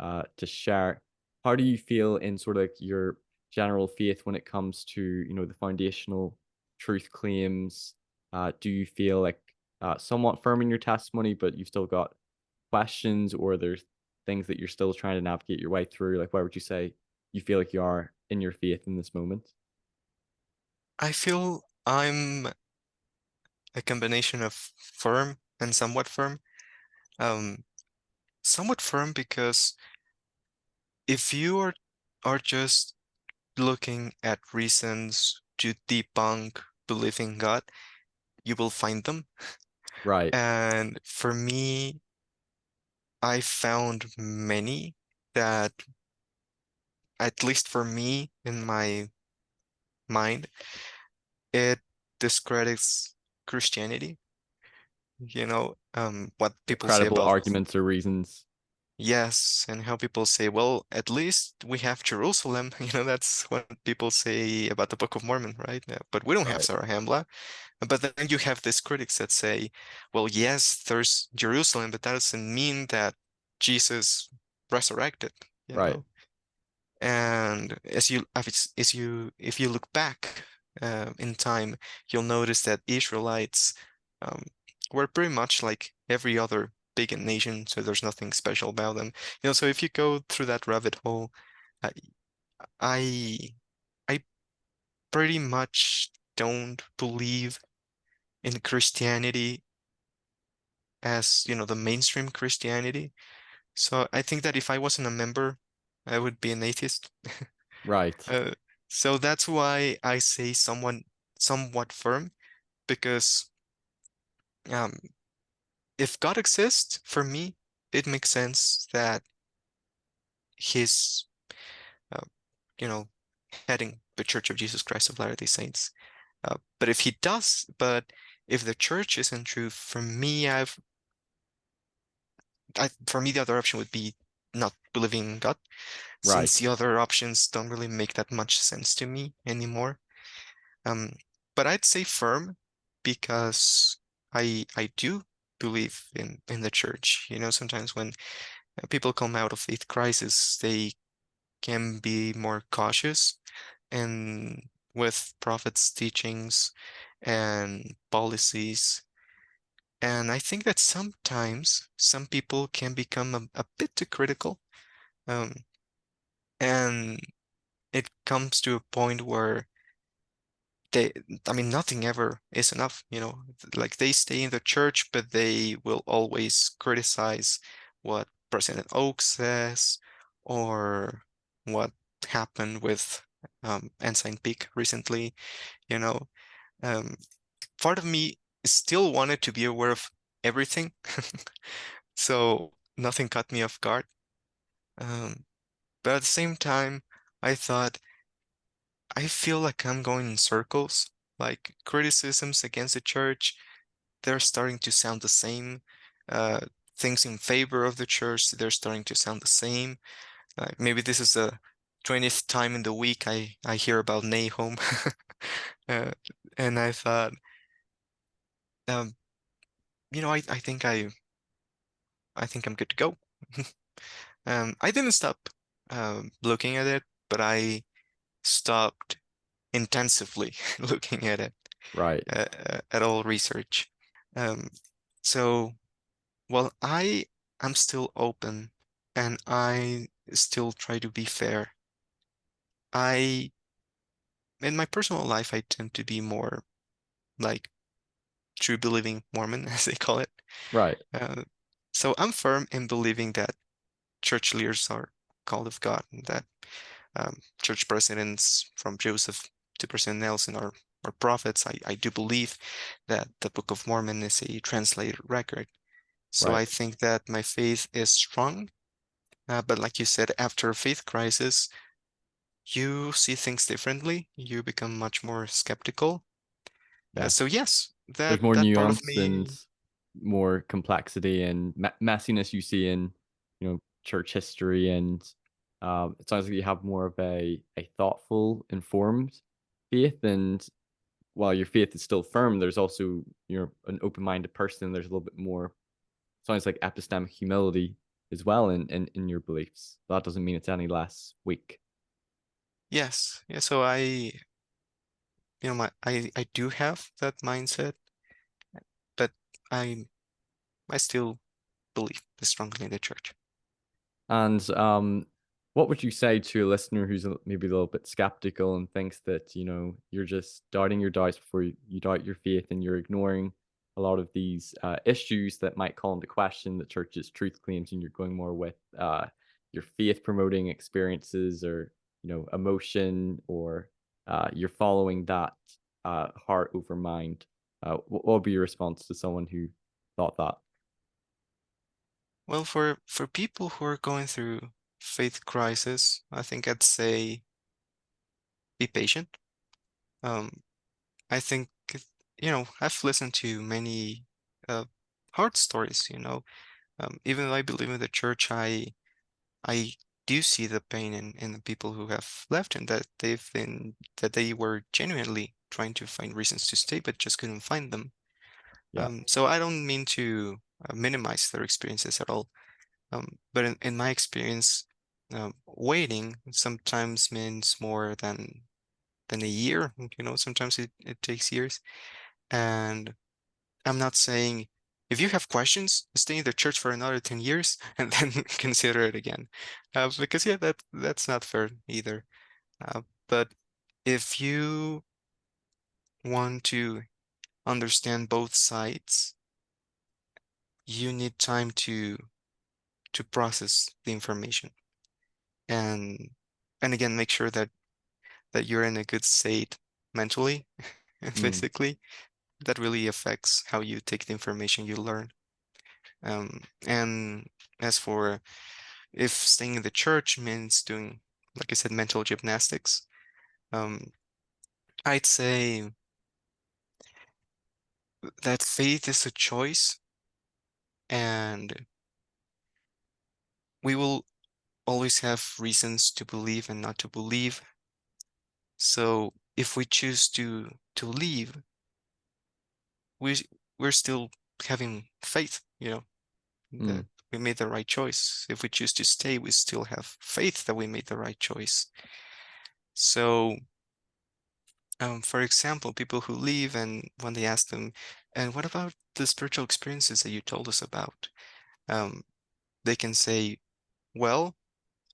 to share. How do you feel in sort of like your general faith when it comes to the foundational truth claims? Do you feel like somewhat firm in your testimony, but you've still got questions, or there's things that you're still trying to navigate your way through? Like, where would you say you feel like you are in your faith in this moment? I feel I'm a combination of firm and somewhat firm. Um, Somewhat firm because if you are just looking at reasons to debunk belief in God, you will find them. Right. And for me, I found many that, at least for me, in my mind, it discredits Christianity. What people say Credible about, arguments or reasons. yes, and how people say, well, at least we have Jerusalem. That's what people say about the Book of Mormon, right? But we don't have Right. Sarah. But then you have these critics that say, well, yes, there's Jerusalem, but that doesn't mean that Jesus resurrected, you Right. know? And if you look back in time, you'll notice that Israelites um, were pretty much like every other pagan nation, so there's nothing special about them. So if you go through that rabbit hole, I I, I pretty much don't believe in Christianity as, the mainstream Christianity. So I think that if I wasn't a member, I would be an atheist. Right. Uh, So that's why I say somewhat firm, because um, if God exists, for me, it makes sense that he's, uh, you know, heading the Church of Jesus Christ of Latter-day Saints. But if the church isn't true, for me, the other option would be not believing in God, since the Right, other options don't really make that much sense to me anymore. Um, but I'd say firm because I do believe in the church. Sometimes when people come out of faith crisis, they can be more cautious and with prophets' teachings and policies. And I think that sometimes some people can become a bit too critical. Um, and it comes to a point where they, I mean, nothing ever is enough. Like they stay in the church, but they will always criticize what President Oak says or what happened with Ensign Peak recently. You know, um, part of me still wanted to be aware of everything, so nothing caught me off guard. Um, but at the same time, I thought, I feel like I'm going in circles. Like criticisms against the church, they're starting to sound the same. Uh, Things in favor of the church, they're starting to sound the same. Maybe this is the 20th time in the week I hear about Nahum. Uh, and I thought, um, I think I'm good to go. I didn't stop looking at it, but I stopped intensively looking at it, right. at all research. Um, so, well, I am still open and I still try to be fair. I, in my personal life, I tend to be more like true believing Mormon, as they call it. Right. Uh, so I'm firm in believing that church leaders are called of God, and that church presidents from Joseph to President Nelson are prophets. I do believe that the Book of Mormon is a translated record. So Right. I think that my faith is strong. But like you said, after a faith crisis, you see things differently. You become much more skeptical. Yeah. So yes, There's that more that part of nuance and me, more complexity and messiness you see in, church history, and it sounds like you have more of a thoughtful, informed faith. And while your faith is still firm, there's also you're an open-minded person. There's a little bit more, sounds like, epistemic humility as well in your beliefs. That doesn't mean it's any less weak. yes, yeah. So I do have that mindset, but I I still believe strongly in the church. And what would you say to a listener who's maybe a little bit skeptical and thinks that, you're just doubting your doubts before you doubt your faith, and you're ignoring a lot of these issues that might call into question the church's truth claims, and you're going more with your faith promoting experiences, or, emotion, or you're following that heart over mind? What would be your response to someone who thought that? Well, for people who are going through faith crisis, I think I'd say be patient. Um, I think, I've listened to many uh, hard stories. Even though I believe in the church, I do see the pain in the people who have left and that they were genuinely trying to find reasons to stay, but just couldn't find them. Yeah, So I don't mean to minimize their experiences at all. But in my experience, waiting sometimes means more than a year. Sometimes it takes years. And I'm not saying if you have questions, stay in the church for another 10 years and then consider it again. Because yeah, that's not fair either. But if you want to understand both sides, you need time to process the information and and again make sure that that you're in a good state mentally and Mm, physically, that really affects how you take the information you learn. And as for if staying in the church means doing, like I said, mental gymnastics, um, I'd say that faith is a choice, and we will always have reasons to believe and not to believe. So if we choose to leave, we we're still having faith, mm, that we made the right choice. If we choose to stay, we still have faith that we made the right choice. So, for example, people who leave and when they ask them, and what about the spiritual experiences that you told us about? Um, they can say, well,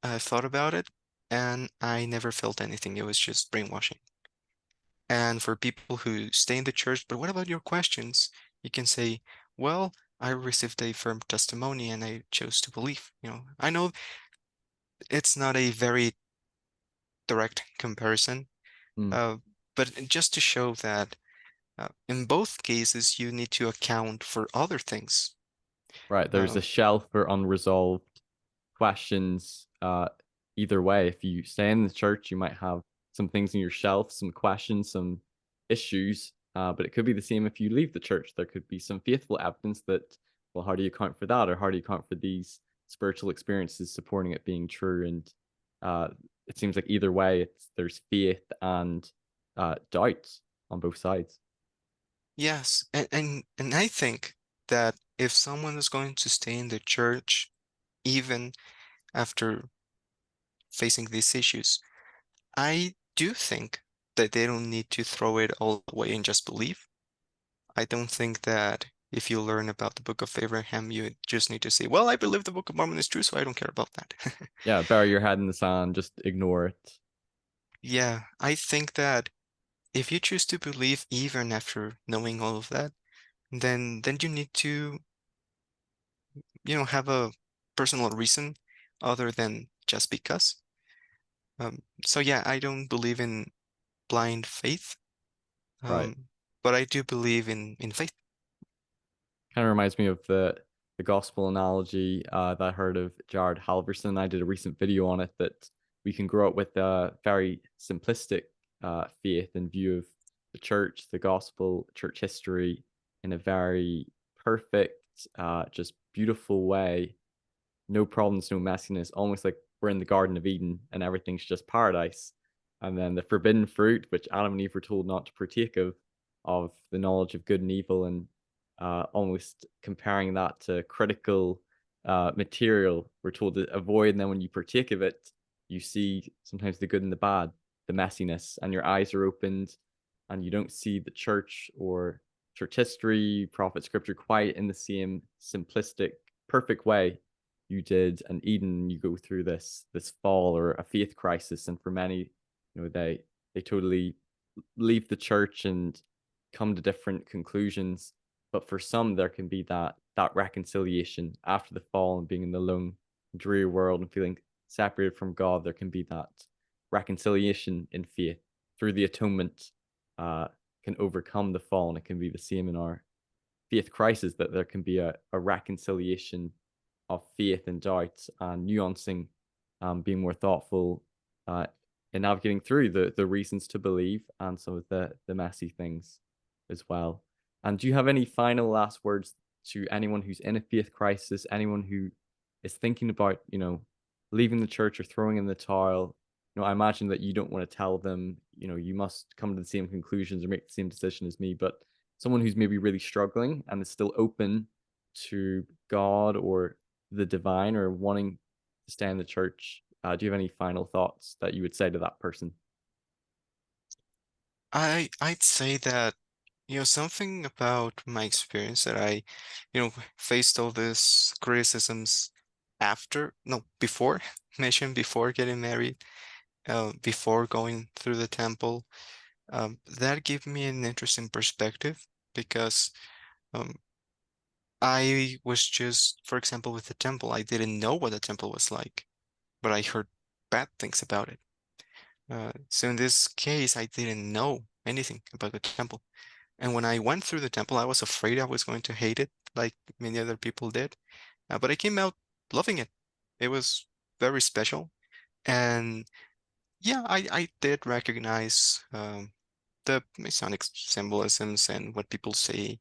I thought about it and I never felt anything. It was just brainwashing. And for people who stay in the church, but what about your questions? You can say, well, I received a firm testimony and I chose to believe. I know it's not a very direct comparison, mm. uh, but just to show that in both cases, you need to account for other things. Right. There's a Um, shelf for unresolved questions. Either way, if you stay in the church, you might have some things in your shelf, some questions, some issues. But it could be the same if you leave the church. There could be some faithful evidence that, well, how do you account for that? Or how do you account for these spiritual experiences supporting it being true? And uh, it seems like either way, there's faith and doubts on both sides. yes, and I think that if someone is going to stay in the church, even after facing these issues, I do think that they don't need to throw it all away and just believe. I don't think that if you learn about the Book of Abraham, you just need to say, well, I believe the Book of Mormon is true, so I don't care about that. Yeah, bury your head in the sand, just ignore it. Yeah, I think that if you choose to believe even after knowing all of that, then you need to, have a personal reason other than just because. So yeah, I don't believe in blind faith, Right. but I do believe in faith. Kind of reminds me of the gospel analogy that I heard of Jared Halverson. I did a recent video on it that we can grow up with a very simplistic faith and view of the church, the gospel, church history in a very perfect, just beautiful way. No problems, no messiness, almost like we're in the Garden of Eden and everything's just paradise. And then the forbidden fruit, which Adam and Eve were told not to partake of the knowledge of good and evil, and almost comparing that to critical material, we're told to avoid. And then when you partake of it, you see sometimes the good and the bad, the messiness, and your eyes are opened, and you don't see the church or church history, prophet scripture quite in the same simplistic, perfect way you did an Eden. You go through this fall or a faith crisis, and for many, they totally leave the church and come to different conclusions. But for some, there can be that reconciliation after the fall and being in the lone, dreary world and feeling separated from God. There can be that reconciliation in faith through the atonement. Can overcome the fall, and it can be the same in our faith crisis, that there can be a reconciliation of faith and doubt and nuancing, being more thoughtful uh, in navigating through the reasons to believe and some of the messy things as well. And do you have any final last words to anyone who's in a faith crisis, anyone who is thinking about, leaving the church or throwing in the towel? I imagine that you don't want to tell them, you must come to the same conclusions or make the same decision as me, but someone who's maybe really struggling and is still open to God or the divine or wanting to stay in the church, do you have any final thoughts that you would say to that person? I'd say that, something about my experience that I, faced all these criticisms no, before, mentioned before getting married, before going through the temple, that gave me an interesting perspective because um, I was just, for example, with the temple, I didn't know what the temple was like, but I heard bad things about it. So in this case, I didn't know anything about the temple. And when I went through the temple, I was afraid I was going to hate it, like many other people did. But I came out loving it. It was very special. And yeah, I did recognize the Masonic symbolisms and what people say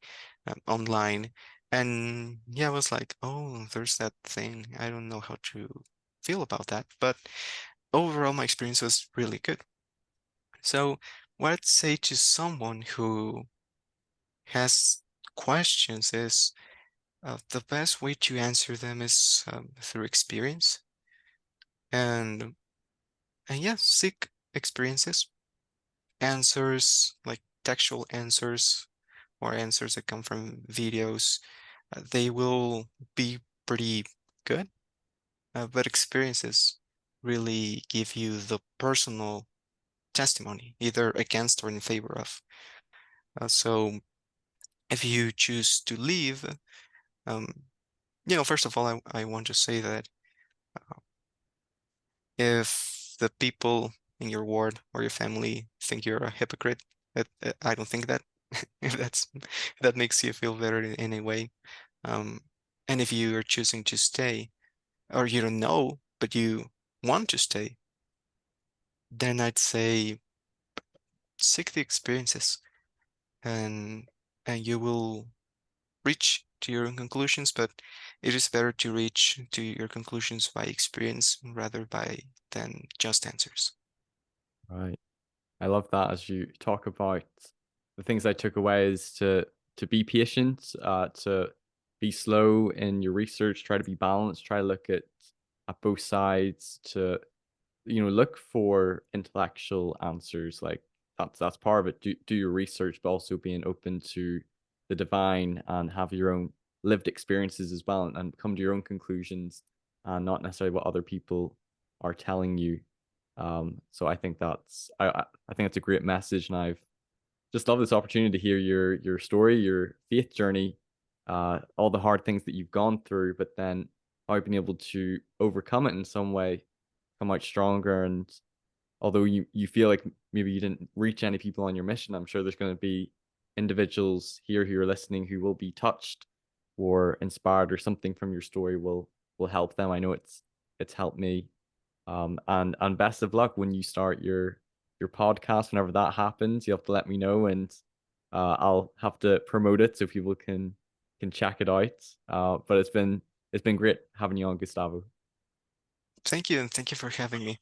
online. And yeah, I was like, oh, there's that thing. I don't know how to feel about that. But overall, my experience was really good. So, what I'd say to someone who has questions is the best way to answer them is through experience. And and yeah, seek experiences, answers like textual answers or answers that come from videos. They will be pretty good, but experiences really give you the personal testimony, either against or in favor of. So if you choose to leave, um, first of all, I want to say that if the people in your ward or your family think you're a hypocrite, I don't think that. If that makes you feel better in any way. Um, and if you are choosing to stay, or you don't know, but you want to stay, then I'd say seek the experiences and you will reach to your own conclusions, but it is better to reach to your conclusions by experience rather by than just answers. Right. I love that as you talk about the things I took away is to be patient, to be slow in your research, try to be balanced, try to look at both sides, to look for intellectual answers. Like that's part of it. Do your research, but also being open to the divine and have your own lived experiences as well, and come to your own conclusions, and not necessarily what other people are telling you. So I think I think that's a great message, and I've just love this opportunity to hear your story, your faith journey, all the hard things that you've gone through, but then how you've been able to overcome it in some way, come out stronger. And although you feel like maybe you didn't reach any people on your mission, I'm sure there's going to be individuals here who are listening who will be touched or inspired, or something from your story will help them. I know it's helped me. And best of luck when you start your podcast. Whenever that happens, you have to let me know, and I'll have to promote it so people can check it out. But it's been great having you on, Gustavo. Thank you, and thank you for having me.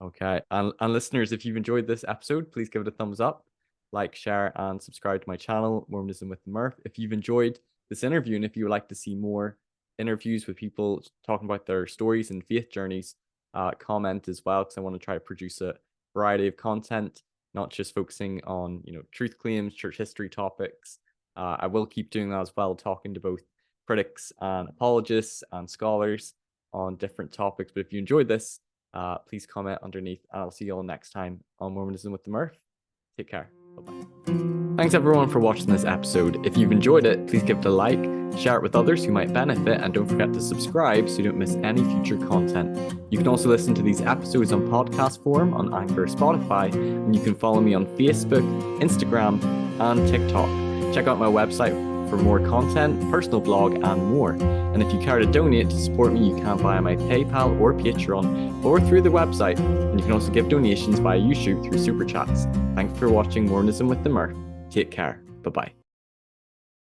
Okay. And listeners, if you've enjoyed this episode, please give it a thumbs up, like, share, and subscribe to my channel, Mormonism with the Murph. If you've enjoyed this interview, and if you would like to see more interviews with people talking about their stories and faith journeys, comment as well, because I want to try to produce a variety of content, not just focusing on truth claims, church history topics. I will keep doing that as well, talking to both critics and apologists and scholars on different topics. But if you enjoyed this, please comment underneath, and I'll see you all next time on Mormonism with the Murph. Take care. Bye-bye. Thanks everyone for watching this episode. If you've enjoyed it, please give it a like, share it with others who might benefit, and don't forget to subscribe so you don't miss any future content. You can also listen to these episodes on podcast form on Anchor or Spotify, and you can follow me on Facebook, Instagram, and TikTok. Check out my website for more content, personal blog, and more. And if you care to donate to support me, you can via my PayPal or Patreon, or through the website. And you can also give donations via YouTube through Super Chats. Thanks for watching Mormonism with the Murph. Take care. Bye-bye.